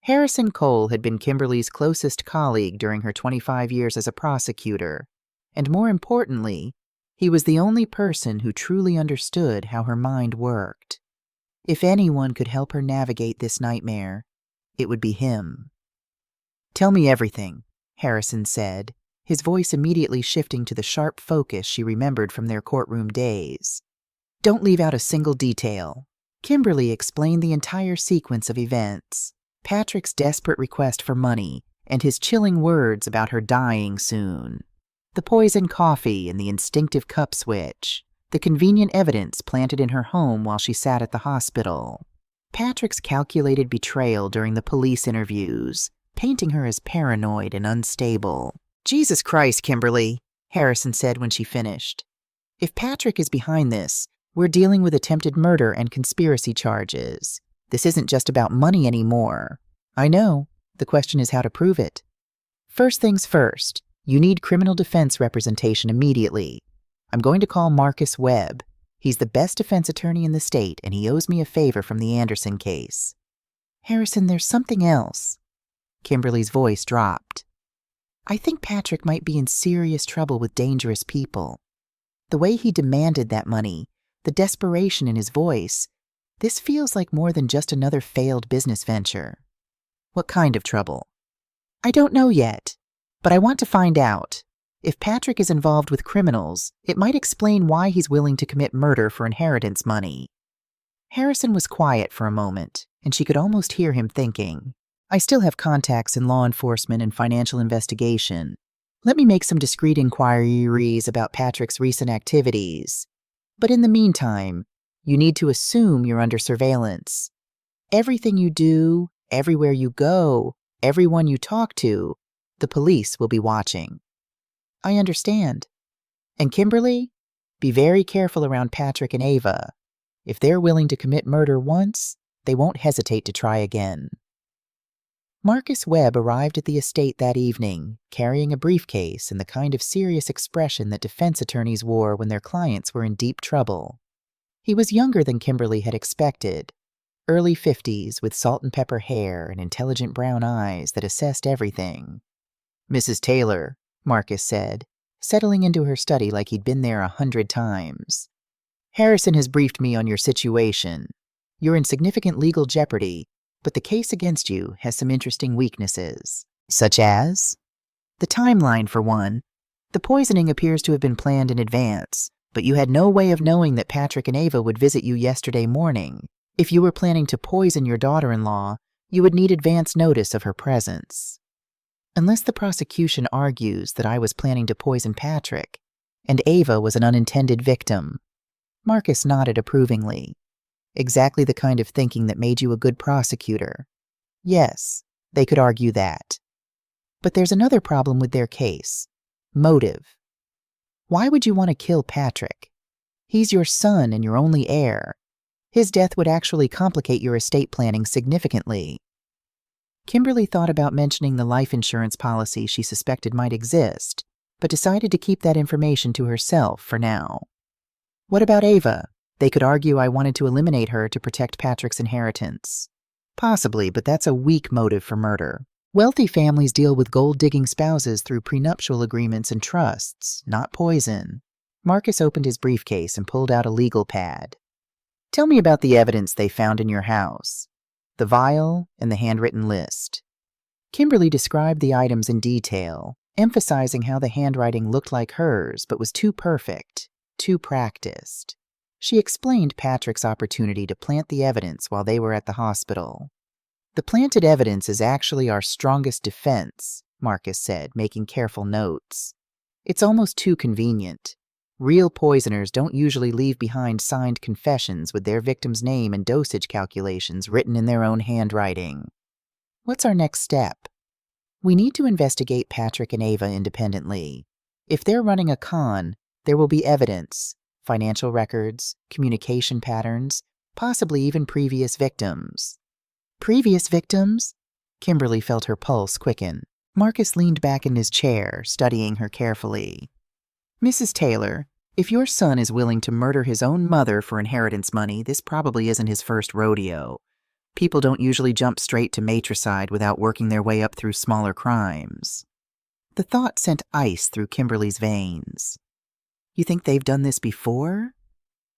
Harrison Cole had been Kimberly's closest colleague during her 25 years as a prosecutor, and more importantly, he was the only person who truly understood how her mind worked. If anyone could help her navigate this nightmare, it would be him. "Tell me everything," Harrison said, his voice immediately shifting to the sharp focus she remembered from their courtroom days. "Don't leave out a single detail." Kimberly explained the entire sequence of events. Patrick's desperate request for money, and his chilling words about her dying soon. The poison coffee and the instinctive cup switch. The convenient evidence planted in her home while she sat at the hospital. Patrick's calculated betrayal during the police interviews, painting her as paranoid and unstable. "Jesus Christ, Kimberly," Harrison said when she finished. "If Patrick is behind this, we're dealing with attempted murder and conspiracy charges. This isn't just about money anymore. I know. The question is how to prove it. First things first, you need criminal defense representation immediately. I'm going to call Marcus Webb. He's the best defense attorney in the state, and he owes me a favor from the Anderson case. Harrison, there's something else. Kimberly's voice dropped. I think Patrick might be in serious trouble with dangerous people. The way he demanded that money, the desperation in his voice, this feels like more than just another failed business venture. What kind of trouble? I don't know yet, but I want to find out. If Patrick is involved with criminals, it might explain why he's willing to commit murder for inheritance money. Harrison was quiet for a moment, and she could almost hear him thinking, I still have contacts in law enforcement and financial investigation. Let me make some discreet inquiries about Patrick's recent activities. But in the meantime, you need to assume you're under surveillance. Everything you do, everywhere you go, everyone you talk to, the police will be watching. I understand. And Kimberly, be very careful around Patrick and Ava. If they're willing to commit murder once, they won't hesitate to try again. Marcus Webb arrived at the estate that evening, carrying a briefcase and the kind of serious expression that defense attorneys wore when their clients were in deep trouble. He was younger than Kimberly had expected, early 50s with salt and pepper hair and intelligent brown eyes that assessed everything. Mrs. Taylor, Marcus said, settling into her study like he'd been there 100 times. Harrison has briefed me on your situation. You're in significant legal jeopardy, but the case against you has some interesting weaknesses. Such as? The timeline, for one. The poisoning appears to have been planned in advance, but you had no way of knowing that Patrick and Ava would visit you yesterday morning. If you were planning to poison your daughter-in-law, you would need advance notice of her presence. Unless the prosecution argues that I was planning to poison Patrick, and Ava was an unintended victim. Marcus nodded approvingly. Exactly the kind of thinking that made you a good prosecutor. Yes, they could argue that. But there's another problem with their case. Motive. Why would you want to kill Patrick? He's your son and your only heir. His death would actually complicate your estate planning significantly. Kimberly thought about mentioning the life insurance policy she suspected might exist, but decided to keep that information to herself for now. What about Ava? They could argue I wanted to eliminate her to protect Patrick's inheritance. Possibly, but that's a weak motive for murder. Wealthy families deal with gold-digging spouses through prenuptial agreements and trusts, not poison. Marcus opened his briefcase and pulled out a legal pad. Tell me about the evidence they found in your house. The vial and the handwritten list. Kimberly described the items in detail, emphasizing how the handwriting looked like hers but was too perfect, too practiced. She explained Patrick's opportunity to plant the evidence while they were at the hospital. The planted evidence is actually our strongest defense, Marcus said, making careful notes. It's almost too convenient. Real poisoners don't usually leave behind signed confessions with their victim's name and dosage calculations written in their own handwriting. What's our next step? We need to investigate Patrick and Ava independently. If they're running a con, there will be evidence, financial records, communication patterns, possibly even previous victims. Previous victims? Kimberly felt her pulse quicken. Marcus leaned back in his chair, studying her carefully. Mrs. Taylor, if your son is willing to murder his own mother for inheritance money, this probably isn't his first rodeo. People don't usually jump straight to matricide without working their way up through smaller crimes. The thought sent ice through Kimberly's veins. You think they've done this before?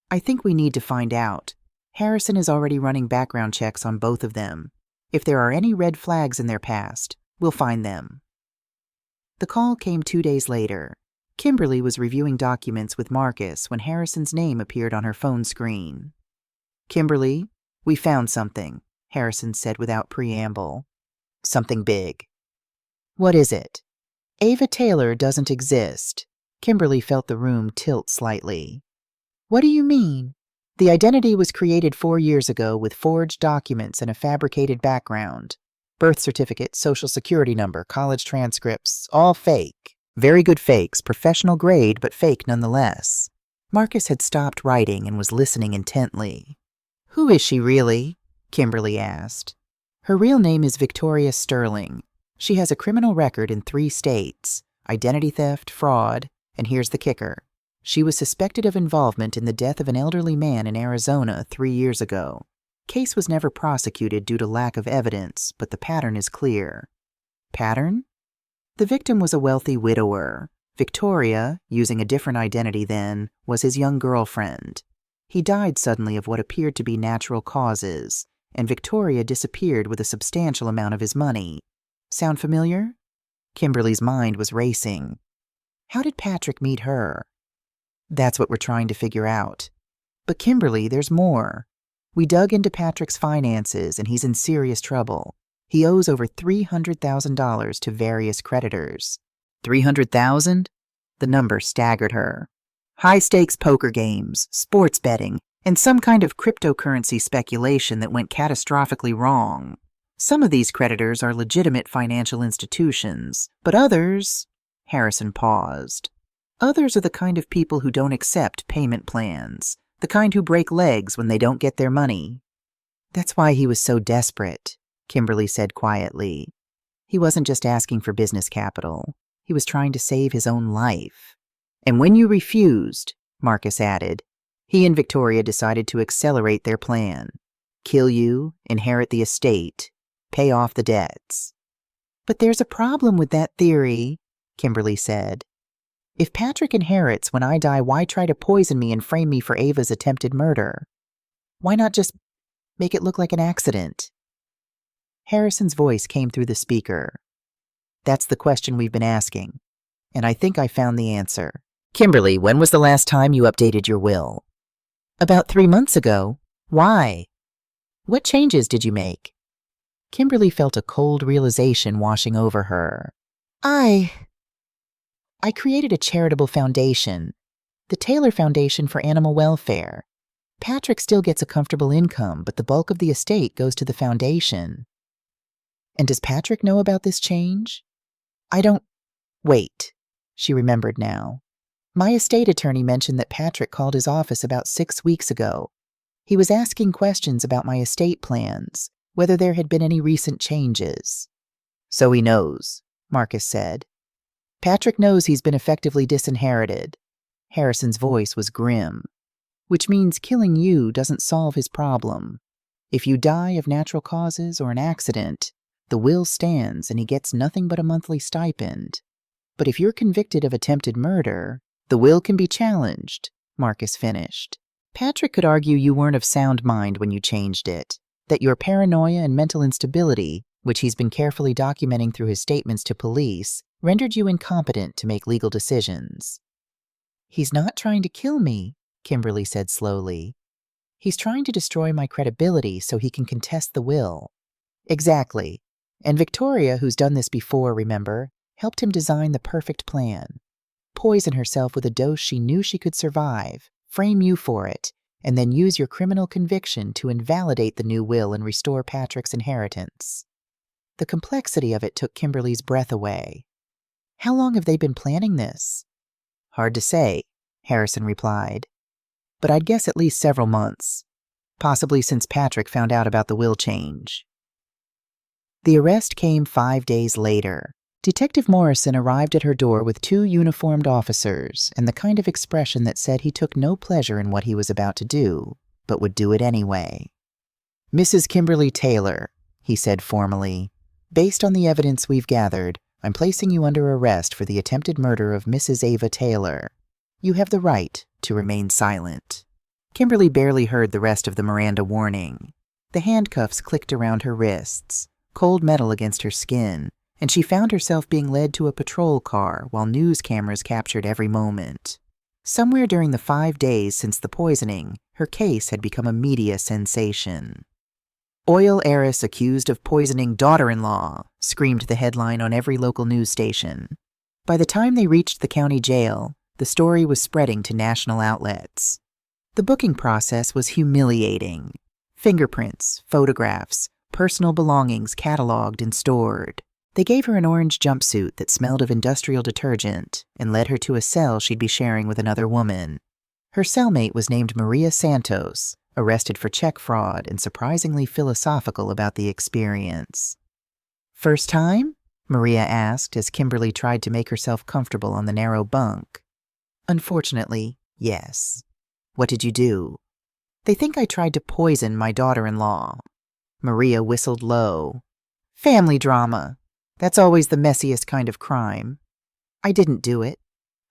I think we need to find out. Harrison is already running background checks on both of them. If there are any red flags in their past, we'll find them. The call came 2 days later. Kimberly was reviewing documents with Marcus when Harrison's name appeared on her phone screen. Kimberly, we found something, Harrison said without preamble. Something big. What is it? Ava Taylor doesn't exist. Kimberly felt the room tilt slightly. What do you mean? The identity was created 4 years ago with forged documents and a fabricated background. Birth certificate, social security number, college transcripts, all fake. Very good fakes, professional grade, but fake nonetheless. Marcus had stopped writing and was listening intently. Who is she really? Kimberly asked. Her real name is Victoria Sterling. She has a criminal record in 3 states: identity theft, fraud, and here's the kicker. She was suspected of involvement in the death of an elderly man in Arizona 3 years ago. Case was never prosecuted due to lack of evidence, but the pattern is clear. Pattern? The victim was a wealthy widower. Victoria, using a different identity then, was his young girlfriend. He died suddenly of what appeared to be natural causes, and Victoria disappeared with a substantial amount of his money. Sound familiar? Kimberly's mind was racing. How did Patrick meet her? That's what we're trying to figure out. But Kimberly, there's more. We dug into Patrick's finances, and he's in serious trouble. He owes over $300,000 to various creditors. $300,000? The number staggered her. High-stakes poker games, sports betting, and some kind of cryptocurrency speculation that went catastrophically wrong. Some of these creditors are legitimate financial institutions, but others... Harrison paused. Others are the kind of people who don't accept payment plans, the kind who break legs when they don't get their money. That's why he was so desperate, Kimberly said quietly. He wasn't just asking for business capital. He was trying to save his own life. And when you refused, Marcus added, he and Victoria decided to accelerate their plan. Kill you, inherit the estate, pay off the debts. But there's a problem with that theory, Kimberly said. If Patrick inherits when I die, why try to poison me and frame me for Ava's attempted murder? Why not just make it look like an accident? Harrison's voice came through the speaker. That's the question we've been asking, and I think I found the answer. Kimberly, when was the last time you updated your will? About 3 months ago. Why? What changes did you make? Kimberly felt a cold realization washing over her. I created a charitable foundation, the Taylor Foundation for Animal Welfare. Patrick still gets a comfortable income, but the bulk of the estate goes to the foundation. And does Patrick know about this change? Wait, she remembered now. My estate attorney mentioned that Patrick called his office about 6 weeks ago. He was asking questions about my estate plans, whether there had been any recent changes. So he knows, Marcus said. Patrick knows he's been effectively disinherited. Harrison's voice was grim. Which means killing you doesn't solve his problem. If you die of natural causes or an accident, the will stands and he gets nothing but a monthly stipend. But if you're convicted of attempted murder, the will can be challenged, Marcus finished. Patrick could argue you weren't of sound mind when you changed it, that your paranoia and mental instability, which he's been carefully documenting through his statements to police, rendered you incompetent to make legal decisions. He's not trying to kill me, Kimberly said slowly. He's trying to destroy my credibility so he can contest the will. Exactly. And Victoria, who's done this before, remember, helped him design the perfect plan. Poison herself with a dose she knew she could survive, frame you for it, and then use your criminal conviction to invalidate the new will and restore Patrick's inheritance. The complexity of it took Kimberly's breath away. How long have they been planning this? Hard to say, Harrison replied. But I'd guess at least several months, possibly since Patrick found out about the will change. The arrest came 5 days later. Detective Morrison arrived at her door with 2 uniformed officers and the kind of expression that said he took no pleasure in what he was about to do, but would do it anyway. Mrs. Kimberly Taylor, he said formally, based on the evidence we've gathered, I'm placing you under arrest for the attempted murder of Mrs. Ava Taylor. You have the right to remain silent. Kimberly barely heard the rest of the Miranda warning. The handcuffs clicked around her wrists, cold metal against her skin, and she found herself being led to a patrol car while news cameras captured every moment. Somewhere during the 5 days since the poisoning, her case had become a media sensation. Oil heiress accused of poisoning daughter-in-law, screamed the headline on every local news station. By the time they reached the county jail, the story was spreading to national outlets. The booking process was humiliating. Fingerprints, photographs, personal belongings cataloged and stored. They gave her an orange jumpsuit that smelled of industrial detergent and led her to a cell she'd be sharing with another woman. Her cellmate was named Maria Santos, arrested for check fraud and surprisingly philosophical about the experience. "First time?" Maria asked as Kimberly tried to make herself comfortable on the narrow bunk. "Unfortunately, yes." "What did you do?" "They think I tried to poison my daughter-in-law." Maria whistled low. "Family drama. That's always the messiest kind of crime." "I didn't do it."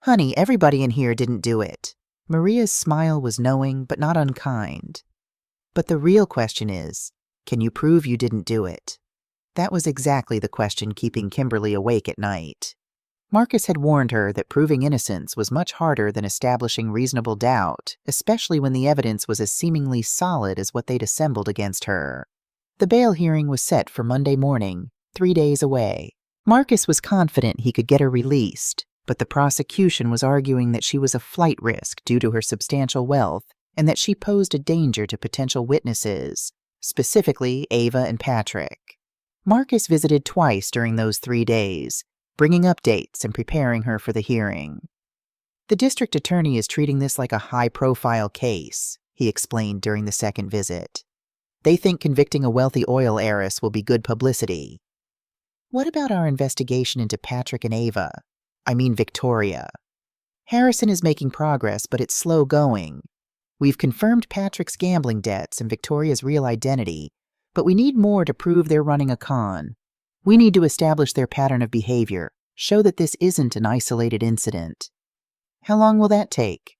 "Honey, everybody in here didn't do it." Maria's smile was knowing but not unkind. "But the real question is, can you prove you didn't do it?" That was exactly the question keeping Kimberly awake at night. Marcus had warned her that proving innocence was much harder than establishing reasonable doubt, especially when the evidence was as seemingly solid as what they'd assembled against her. The bail hearing was set for Monday morning, 3 days away. Marcus was confident he could get her released, but the prosecution was arguing that she was a flight risk due to her substantial wealth and that she posed a danger to potential witnesses, specifically Ava and Patrick. Marcus visited twice during those 3 days, bringing updates and preparing her for the hearing. "The district attorney is treating this like a high-profile case," he explained during the second visit. "They think convicting a wealthy oil heiress will be good publicity." "What about our investigation into Patrick and Ava? I mean Victoria." "Harrison is making progress, but it's slow going. We've confirmed Patrick's gambling debts and Victoria's real identity, but we need more to prove they're running a con. We need to establish their pattern of behavior, show that this isn't an isolated incident." "How long will that take?"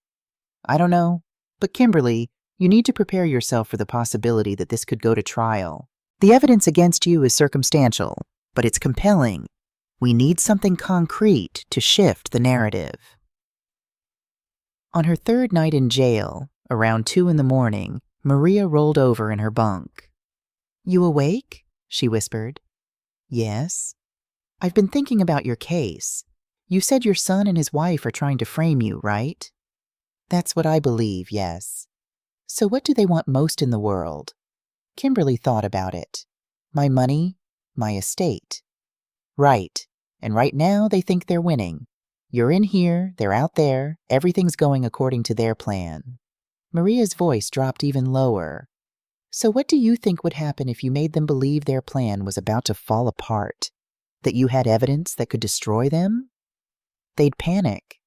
"I don't know. But Kimberly, you need to prepare yourself for the possibility that this could go to trial. The evidence against you is circumstantial, but it's compelling. We need something concrete to shift the narrative." On her third night in jail, around 2 in the morning, Maria rolled over in her bunk. "You awake?" she whispered. "Yes." "I've been thinking about your case. You said your son and his wife are trying to frame you, right?" "That's what I believe, yes." "So what do they want most in the world?" Kimberly thought about it. "My money, my estate." "Right. And right now they think they're winning. You're in here, they're out there, everything's going according to their plan." Maria's voice dropped even lower. "So what do you think would happen if you made them believe their plan was about to fall apart? That you had evidence that could destroy them?" "They'd panic."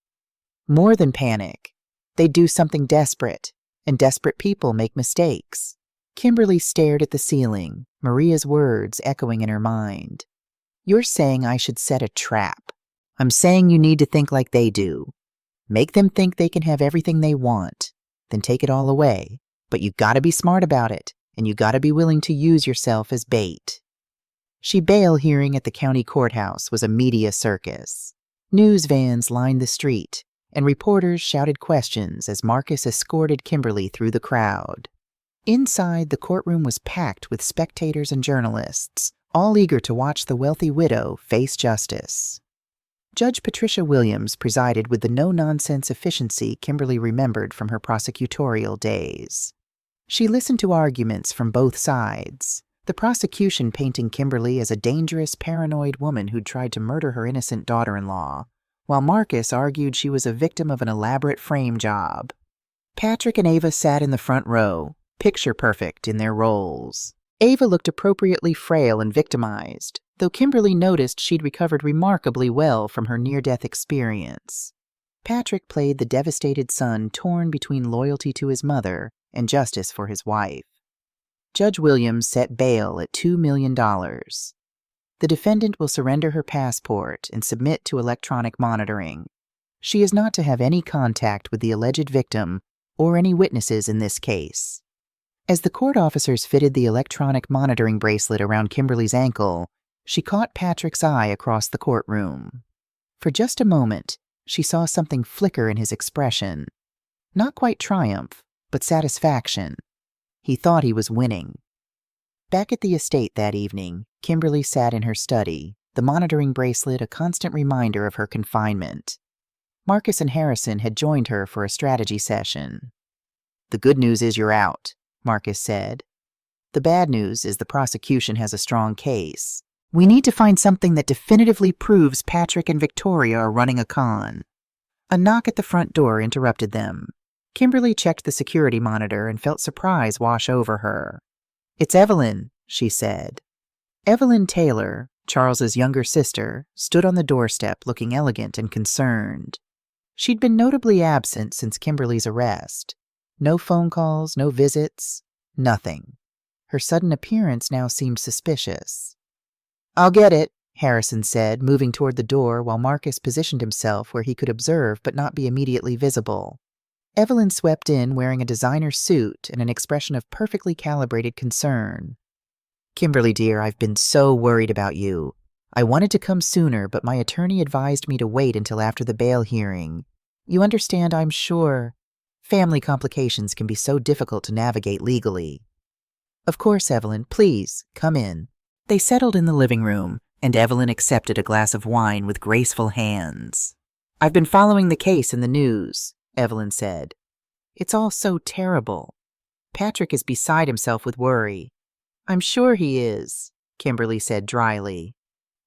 "More than panic. They'd do something desperate, and desperate people make mistakes." Kimberly stared at the ceiling, Maria's words echoing in her mind. "You're saying I should set a trap. I'm saying you need to think like they do. Make them think they can have everything they want, then take it all away. But you gotta be smart about it, and you gotta be willing to use yourself as bait." She bail hearing at the county courthouse was a media circus. News vans lined the street, and reporters shouted questions as Marcus escorted Kimberly through the crowd. Inside, the courtroom was packed with spectators and journalists, all eager to watch the wealthy widow face justice. Judge Patricia Williams presided with the no-nonsense efficiency Kimberly remembered from her prosecutorial days. She listened to arguments from both sides, the prosecution painting Kimberly as a dangerous, paranoid woman who'd tried to murder her innocent daughter-in-law, while Marcus argued she was a victim of an elaborate frame job. Patrick and Ava sat in the front row, picture-perfect in their roles. Ava looked appropriately frail and victimized, though Kimberly noticed she'd recovered remarkably well from her near-death experience. Patrick played the devastated son torn between loyalty to his mother and justice for his wife. Judge Williams set bail at $2 million. The defendant will surrender her passport and submit to electronic monitoring. She is not to have any contact with the alleged victim or any witnesses in this case. As the court officers fitted the electronic monitoring bracelet around Kimberly's ankle, she caught Patrick's eye across the courtroom. For just a moment, she saw something flicker in his expression. Not quite triumph, but satisfaction. He thought he was winning. Back at the estate that evening, Kimberly sat in her study, the monitoring bracelet a constant reminder of her confinement. Marcus and Harrison had joined her for a strategy session. "The good news is you're out," Marcus said. "The bad news is the prosecution has a strong case. We need to find something that definitively proves Patrick and Victoria are running a con." A knock at the front door interrupted them. Kimberly checked the security monitor and felt surprise wash over her. "It's Evelyn," she said. Evelyn Taylor, Charles's younger sister, stood on the doorstep looking elegant and concerned. She'd been notably absent since Kimberly's arrest. No phone calls, no visits, nothing. Her sudden appearance now seemed suspicious. "I'll get it," Harrison said, moving toward the door while Marcus positioned himself where he could observe but not be immediately visible. Evelyn swept in wearing a designer suit and an expression of perfectly calibrated concern. "Kimberly, dear, I've been so worried about you. I wanted to come sooner, but my attorney advised me to wait until after the bail hearing. You understand, I'm sure. Family complications can be so difficult to navigate legally." "Of course, Evelyn. Please, come in." They settled in the living room, and Evelyn accepted a glass of wine with graceful hands. "I've been following the case in the news," Evelyn said. "It's all so terrible. Patrick is beside himself with worry." "I'm sure he is," Kimberly said dryly.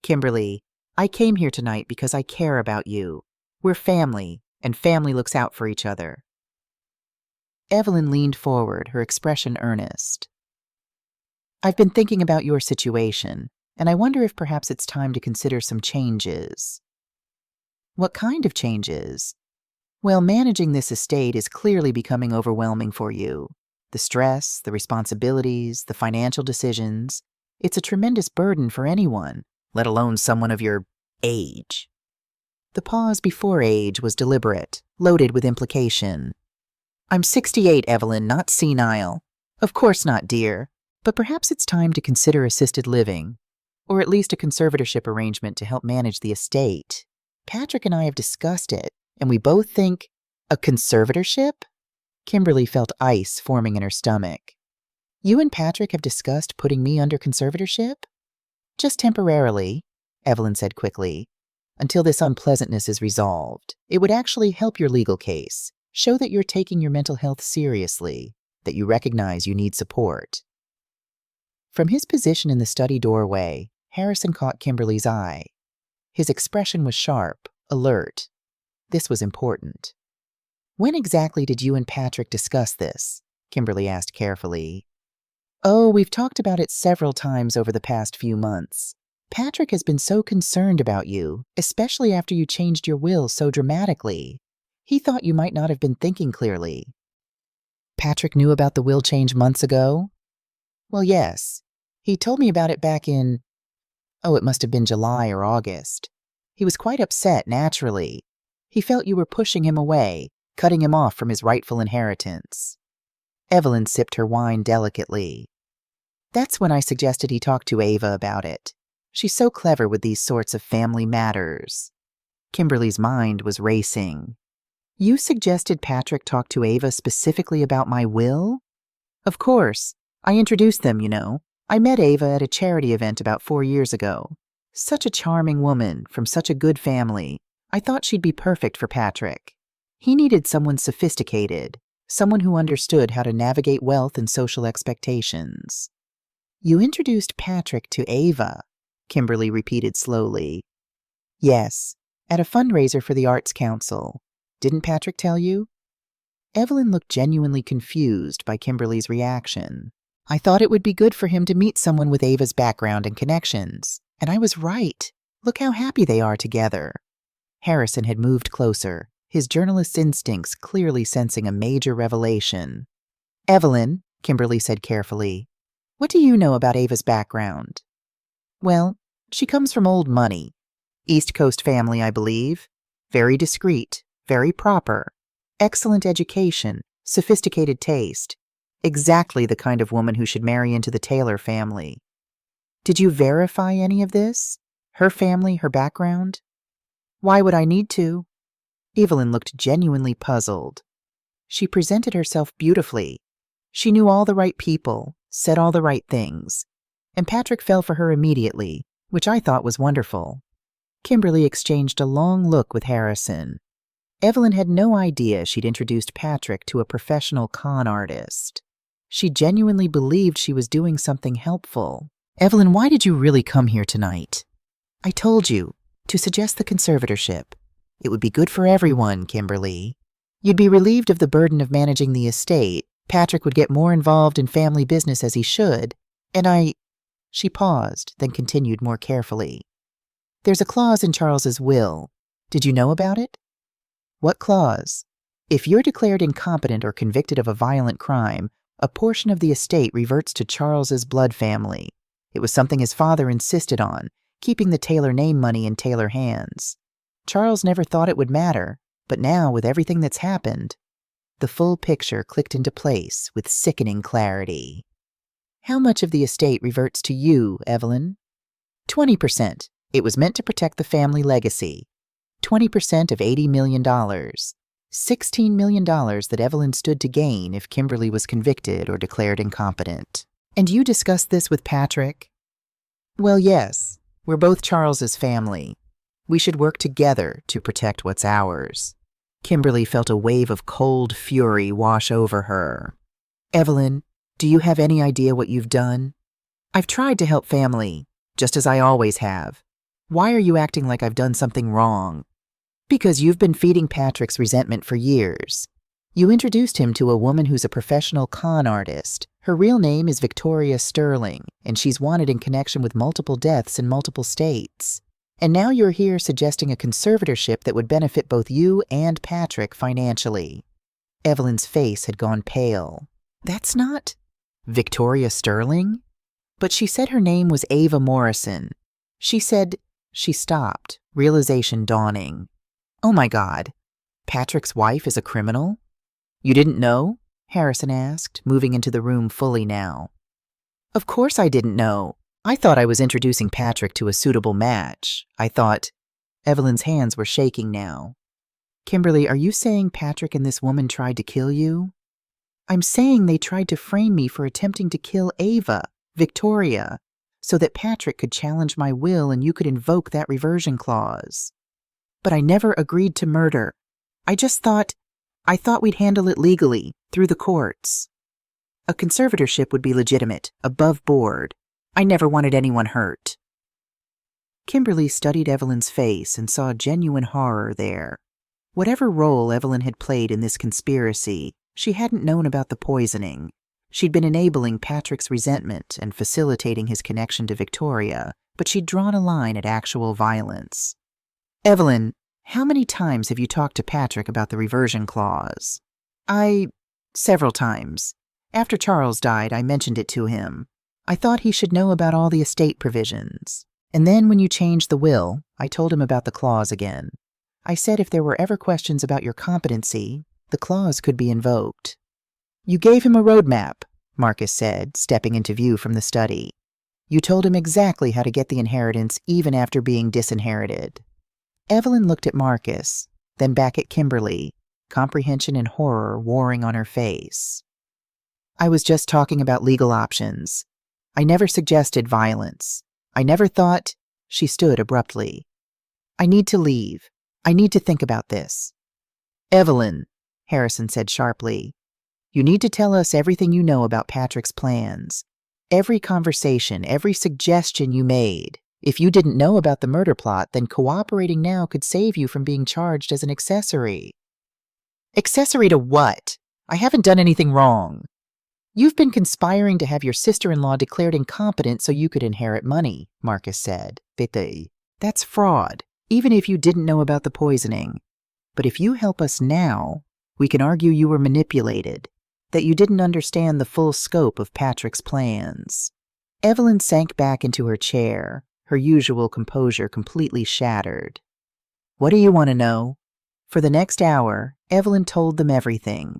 "Kimberly, I came here tonight because I care about you. We're family, and family looks out for each other." Evelyn leaned forward, her expression earnest. "I've been thinking about your situation, and I wonder if perhaps it's time to consider some changes." "What kind of changes?" "Well, managing this estate is clearly becoming overwhelming for you. The stress, the responsibilities, the financial decisions. It's a tremendous burden for anyone, let alone someone of your age." The pause before age was deliberate, loaded with implication. "I'm 68, Evelyn, not senile." "Of course not, dear. But perhaps it's time to consider assisted living, or at least a conservatorship arrangement to help manage the estate. Patrick and I have discussed it, and we both think—" "A conservatorship?" Kimberly felt ice forming in her stomach. "You and Patrick have discussed putting me under conservatorship?" "Just temporarily," Evelyn said quickly, "until this unpleasantness is resolved. It would actually help your legal case, show that you're taking your mental health seriously, that you recognize you need support." From his position in the study doorway, Harrison caught Kimberly's eye. His expression was sharp, alert. This was important. "When exactly did you and Patrick discuss this?" Kimberly asked carefully. "Oh, we've talked about it several times over the past few months. Patrick has been so concerned about you, especially after you changed your will so dramatically. He thought you might not have been thinking clearly." "Patrick knew about the will change months ago?" "Well, yes. He told me about it back in— it must have been July or August. He was quite upset, naturally. He felt you were pushing him away, cutting him off from his rightful inheritance." Evelyn sipped her wine delicately. "That's when I suggested he talk to Ava about it. She's so clever with these sorts of family matters." Kimberly's mind was racing. "You suggested Patrick talk to Ava specifically about my will?" "Of course. I introduced them, you know. I met Ava at a charity event about 4 years ago. Such a charming woman, from such a good family. I thought she'd be perfect for Patrick. He needed someone sophisticated, someone who understood how to navigate wealth and social expectations." "You introduced Patrick to Ava," Kimberly repeated slowly. "Yes, at a fundraiser for the Arts Council. Didn't Patrick tell you?" Evelyn looked genuinely confused by Kimberly's reaction. "I thought it would be good for him to meet someone with Ava's background and connections, and I was right. Look how happy they are together." Harrison had moved closer, his journalist's instincts clearly sensing a major revelation. "Evelyn," Kimberly said carefully, "what do you know about Ava's background?" "Well, she comes from old money. East Coast family, I believe. Very discreet, very proper. Excellent education, sophisticated taste. Exactly the kind of woman who should marry into the Taylor family." "Did you verify any of this? Her family, her background?" "Why would I need to?" Evelyn looked genuinely puzzled. She presented herself beautifully. She knew all the right people, said all the right things, and Patrick fell for her immediately, which I thought was wonderful. Kimberly exchanged a long look with Harrison. Evelyn had no idea she'd introduced Patrick to a professional con artist. She genuinely believed she was doing something helpful. "Evelyn, why did you really come here tonight?" "I told you, to suggest the conservatorship. It would be good for everyone, Kimberly. You'd be relieved of the burden of managing the estate. Patrick would get more involved in family business as he should, and She paused, then continued more carefully. There's a clause in Charles's will. Did you know about it? What clause? If you're declared incompetent or convicted of a violent crime, a portion of the estate reverts to Charles's blood family. It was something his father insisted on, keeping the Taylor name money in Taylor hands. Charles never thought it would matter, but now, with everything that's happened, the full picture clicked into place with sickening clarity. How much of the estate reverts to you, Evelyn? 20%. It was meant to protect the family legacy. 20% of $80 million. $16 million that Evelyn stood to gain if Kimberly was convicted or declared incompetent. And you discussed this with Patrick? Well, yes. We're both Charles's family. We should work together to protect what's ours. Kimberly felt a wave of cold fury wash over her. Evelyn, do you have any idea what you've done? I've tried to help family, just as I always have. Why are you acting like I've done something wrong? Because you've been feeding Patrick's resentment for years. You introduced him to a woman who's a professional con artist. Her real name is Victoria Sterling, and she's wanted in connection with multiple deaths in multiple states. And now you're here suggesting a conservatorship that would benefit both you and Patrick financially. Evelyn's face had gone pale. That's not Victoria Sterling? But she said her name was Ava Morrison. She said... She stopped, realization dawning. Oh my God, Patrick's wife is a criminal? You didn't know? Harrison asked, moving into the room fully now. Of course I didn't know. I thought I was introducing Patrick to a suitable match. I thought... Evelyn's hands were shaking now. Kimberly, are you saying Patrick and this woman tried to kill you? I'm saying they tried to frame me for attempting to kill Ava, Victoria, so that Patrick could challenge my will and you could invoke that reversion clause. But I never agreed to murder. I thought we'd handle it legally, through the courts. A conservatorship would be legitimate, above board. I never wanted anyone hurt. Kimberly studied Evelyn's face and saw genuine horror there. Whatever role Evelyn had played in this conspiracy, she hadn't known about the poisoning. She'd been enabling Patrick's resentment and facilitating his connection to Victoria, but she'd drawn a line at actual violence. Evelyn, how many times have you talked to Patrick about the reversion clause? Several times. After Charles died, I mentioned it to him. I thought he should know about all the estate provisions. And then when you changed the will, I told him about the clause again. I said if there were ever questions about your competency, the clause could be invoked. You gave him a roadmap, Marcus said, stepping into view from the study. You told him exactly how to get the inheritance even after being disinherited. Evelyn looked at Marcus, then back at Kimberly, comprehension and horror warring on her face. I was just talking about legal options. I never suggested violence. I never thought... She stood abruptly. I need to leave. I need to think about this. Evelyn, Harrison said sharply, you need to tell us everything you know about Patrick's plans. Every conversation, every suggestion you made. If you didn't know about the murder plot, then cooperating now could save you from being charged as an accessory. Accessory to what? I haven't done anything wrong. You've been conspiring to have your sister-in-law declared incompetent so you could inherit money, Marcus said. That's fraud, even if you didn't know about the poisoning. But if you help us now, we can argue you were manipulated, that you didn't understand the full scope of Patrick's plans. Evelyn sank back into her chair, her usual composure completely shattered. What do you want to know? For the next hour, Evelyn told them everything.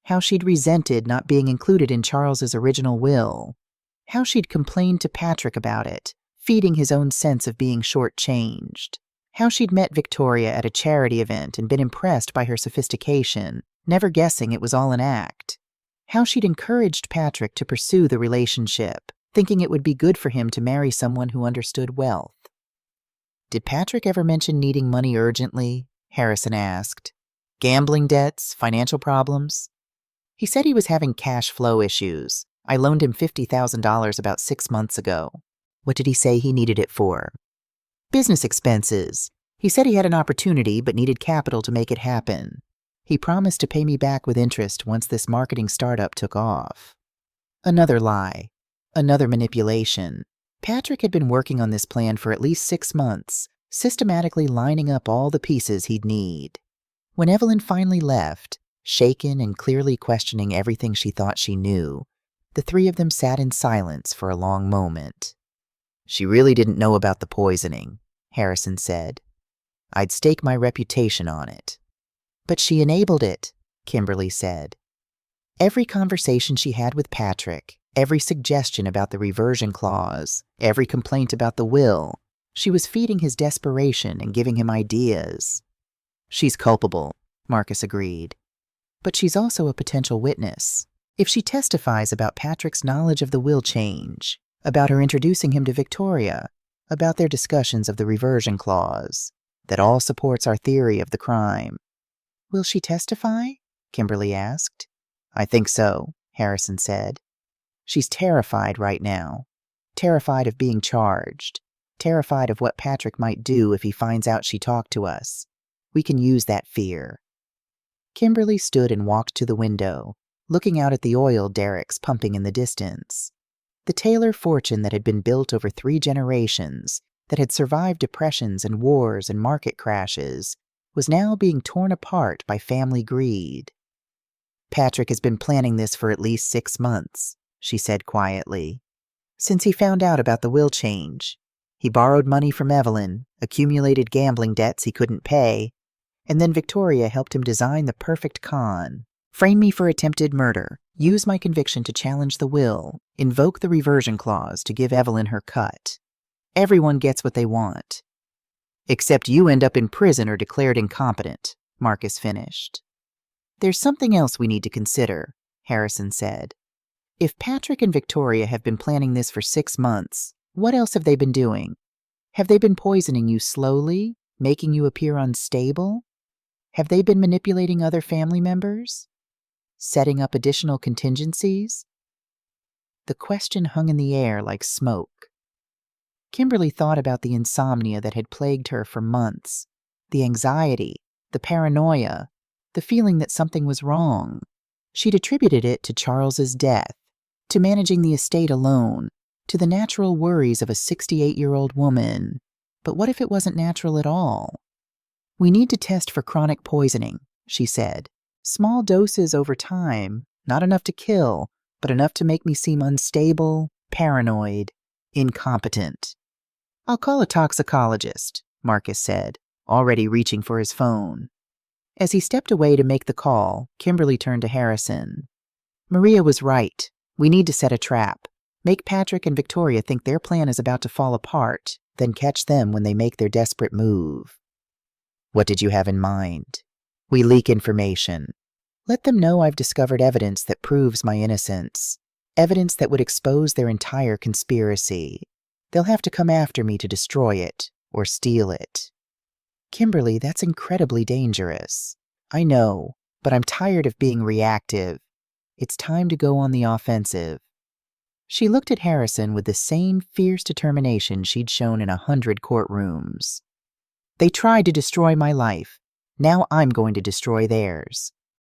How she'd resented not being included in Charles's original will. How she'd complained to Patrick about it, feeding his own sense of being shortchanged. How she'd met Victoria at a charity event and been impressed by her sophistication, never guessing it was all an act. How she'd encouraged Patrick to pursue the relationship, thinking it would be good for him to marry someone who understood wealth. Did Patrick ever mention needing money urgently? Harrison asked. Gambling debts, financial problems? He said he was having cash flow issues. I loaned him $50,000 about 6 months ago. What did he say he needed it for? Business expenses. He said he had an opportunity but needed capital to make it happen. He promised to pay me back with interest once this marketing startup took off. Another lie. Another manipulation. Patrick had been working on this plan for at least 6 months, systematically lining up all the pieces he'd need. When Evelyn finally left, shaken and clearly questioning everything she thought she knew, the three of them sat in silence for a long moment. "She really didn't know about the poisoning," Harrison said. "I'd stake my reputation on it." "But she enabled it," Kimberly said. Every conversation she had with Patrick, every suggestion about the reversion clause, every complaint about the will, she was feeding his desperation and giving him ideas. "She's culpable," Marcus agreed. "But she's also a potential witness. If she testifies about Patrick's knowledge of the will change, about her introducing him to Victoria, about their discussions of the reversion clause, that all supports our theory of the crime." "Will she testify?" Kimberly asked. "I think so," Harrison said. "She's terrified right now. Terrified of being charged. Terrified of what Patrick might do if he finds out she talked to us. We can use that fear." Kimberly stood and walked to the window, looking out at the oil derricks pumping in the distance. The Taylor fortune that had been built over 3 generations, that had survived depressions and wars and market crashes, was now being torn apart by family greed. "Patrick has been planning this for at least 6 months, she said quietly. "Since he found out about the will change. He borrowed money from Evelyn, accumulated gambling debts he couldn't pay, and then Victoria helped him design the perfect con. Frame me for attempted murder, use my conviction to challenge the will, invoke the reversion clause to give Evelyn her cut. Everyone gets what they want. Except you end up in prison or declared incompetent," Marcus finished. "There's something else we need to consider," Harrison said. "If Patrick and Victoria have been planning this for 6 months, what else have they been doing? Have they been poisoning you slowly, making you appear unstable? Have they been manipulating other family members? Setting up additional contingencies?" The question hung in the air like smoke. Kimberly thought about the insomnia that had plagued her for months, the anxiety, the paranoia, the feeling that something was wrong. She'd attributed it to Charles's death, to managing the estate alone, to the natural worries of a 68-year-old woman. But what if it wasn't natural at all? "We need to test for chronic poisoning," she said. "Small doses over time, not enough to kill, but enough to make me seem unstable, paranoid, incompetent." "I'll call a toxicologist," Marcus said, already reaching for his phone. As he stepped away to make the call, Kimberly turned to Harrison. "Maria was right. We need to set a trap. Make Patrick and Victoria think their plan is about to fall apart, then catch them when they make their desperate move." "What did you have in mind?" "We leak information. Let them know I've discovered evidence that proves my innocence. Evidence that would expose their entire conspiracy. They'll have to come after me to destroy it, or steal it." "Kimberly, that's incredibly dangerous." "I know, but I'm tired of being reactive. It's time to go on the offensive." She looked at Harrison with the same fierce determination she'd shown in 100 courtrooms. "They tried to destroy my life. Now I'm going to destroy theirs.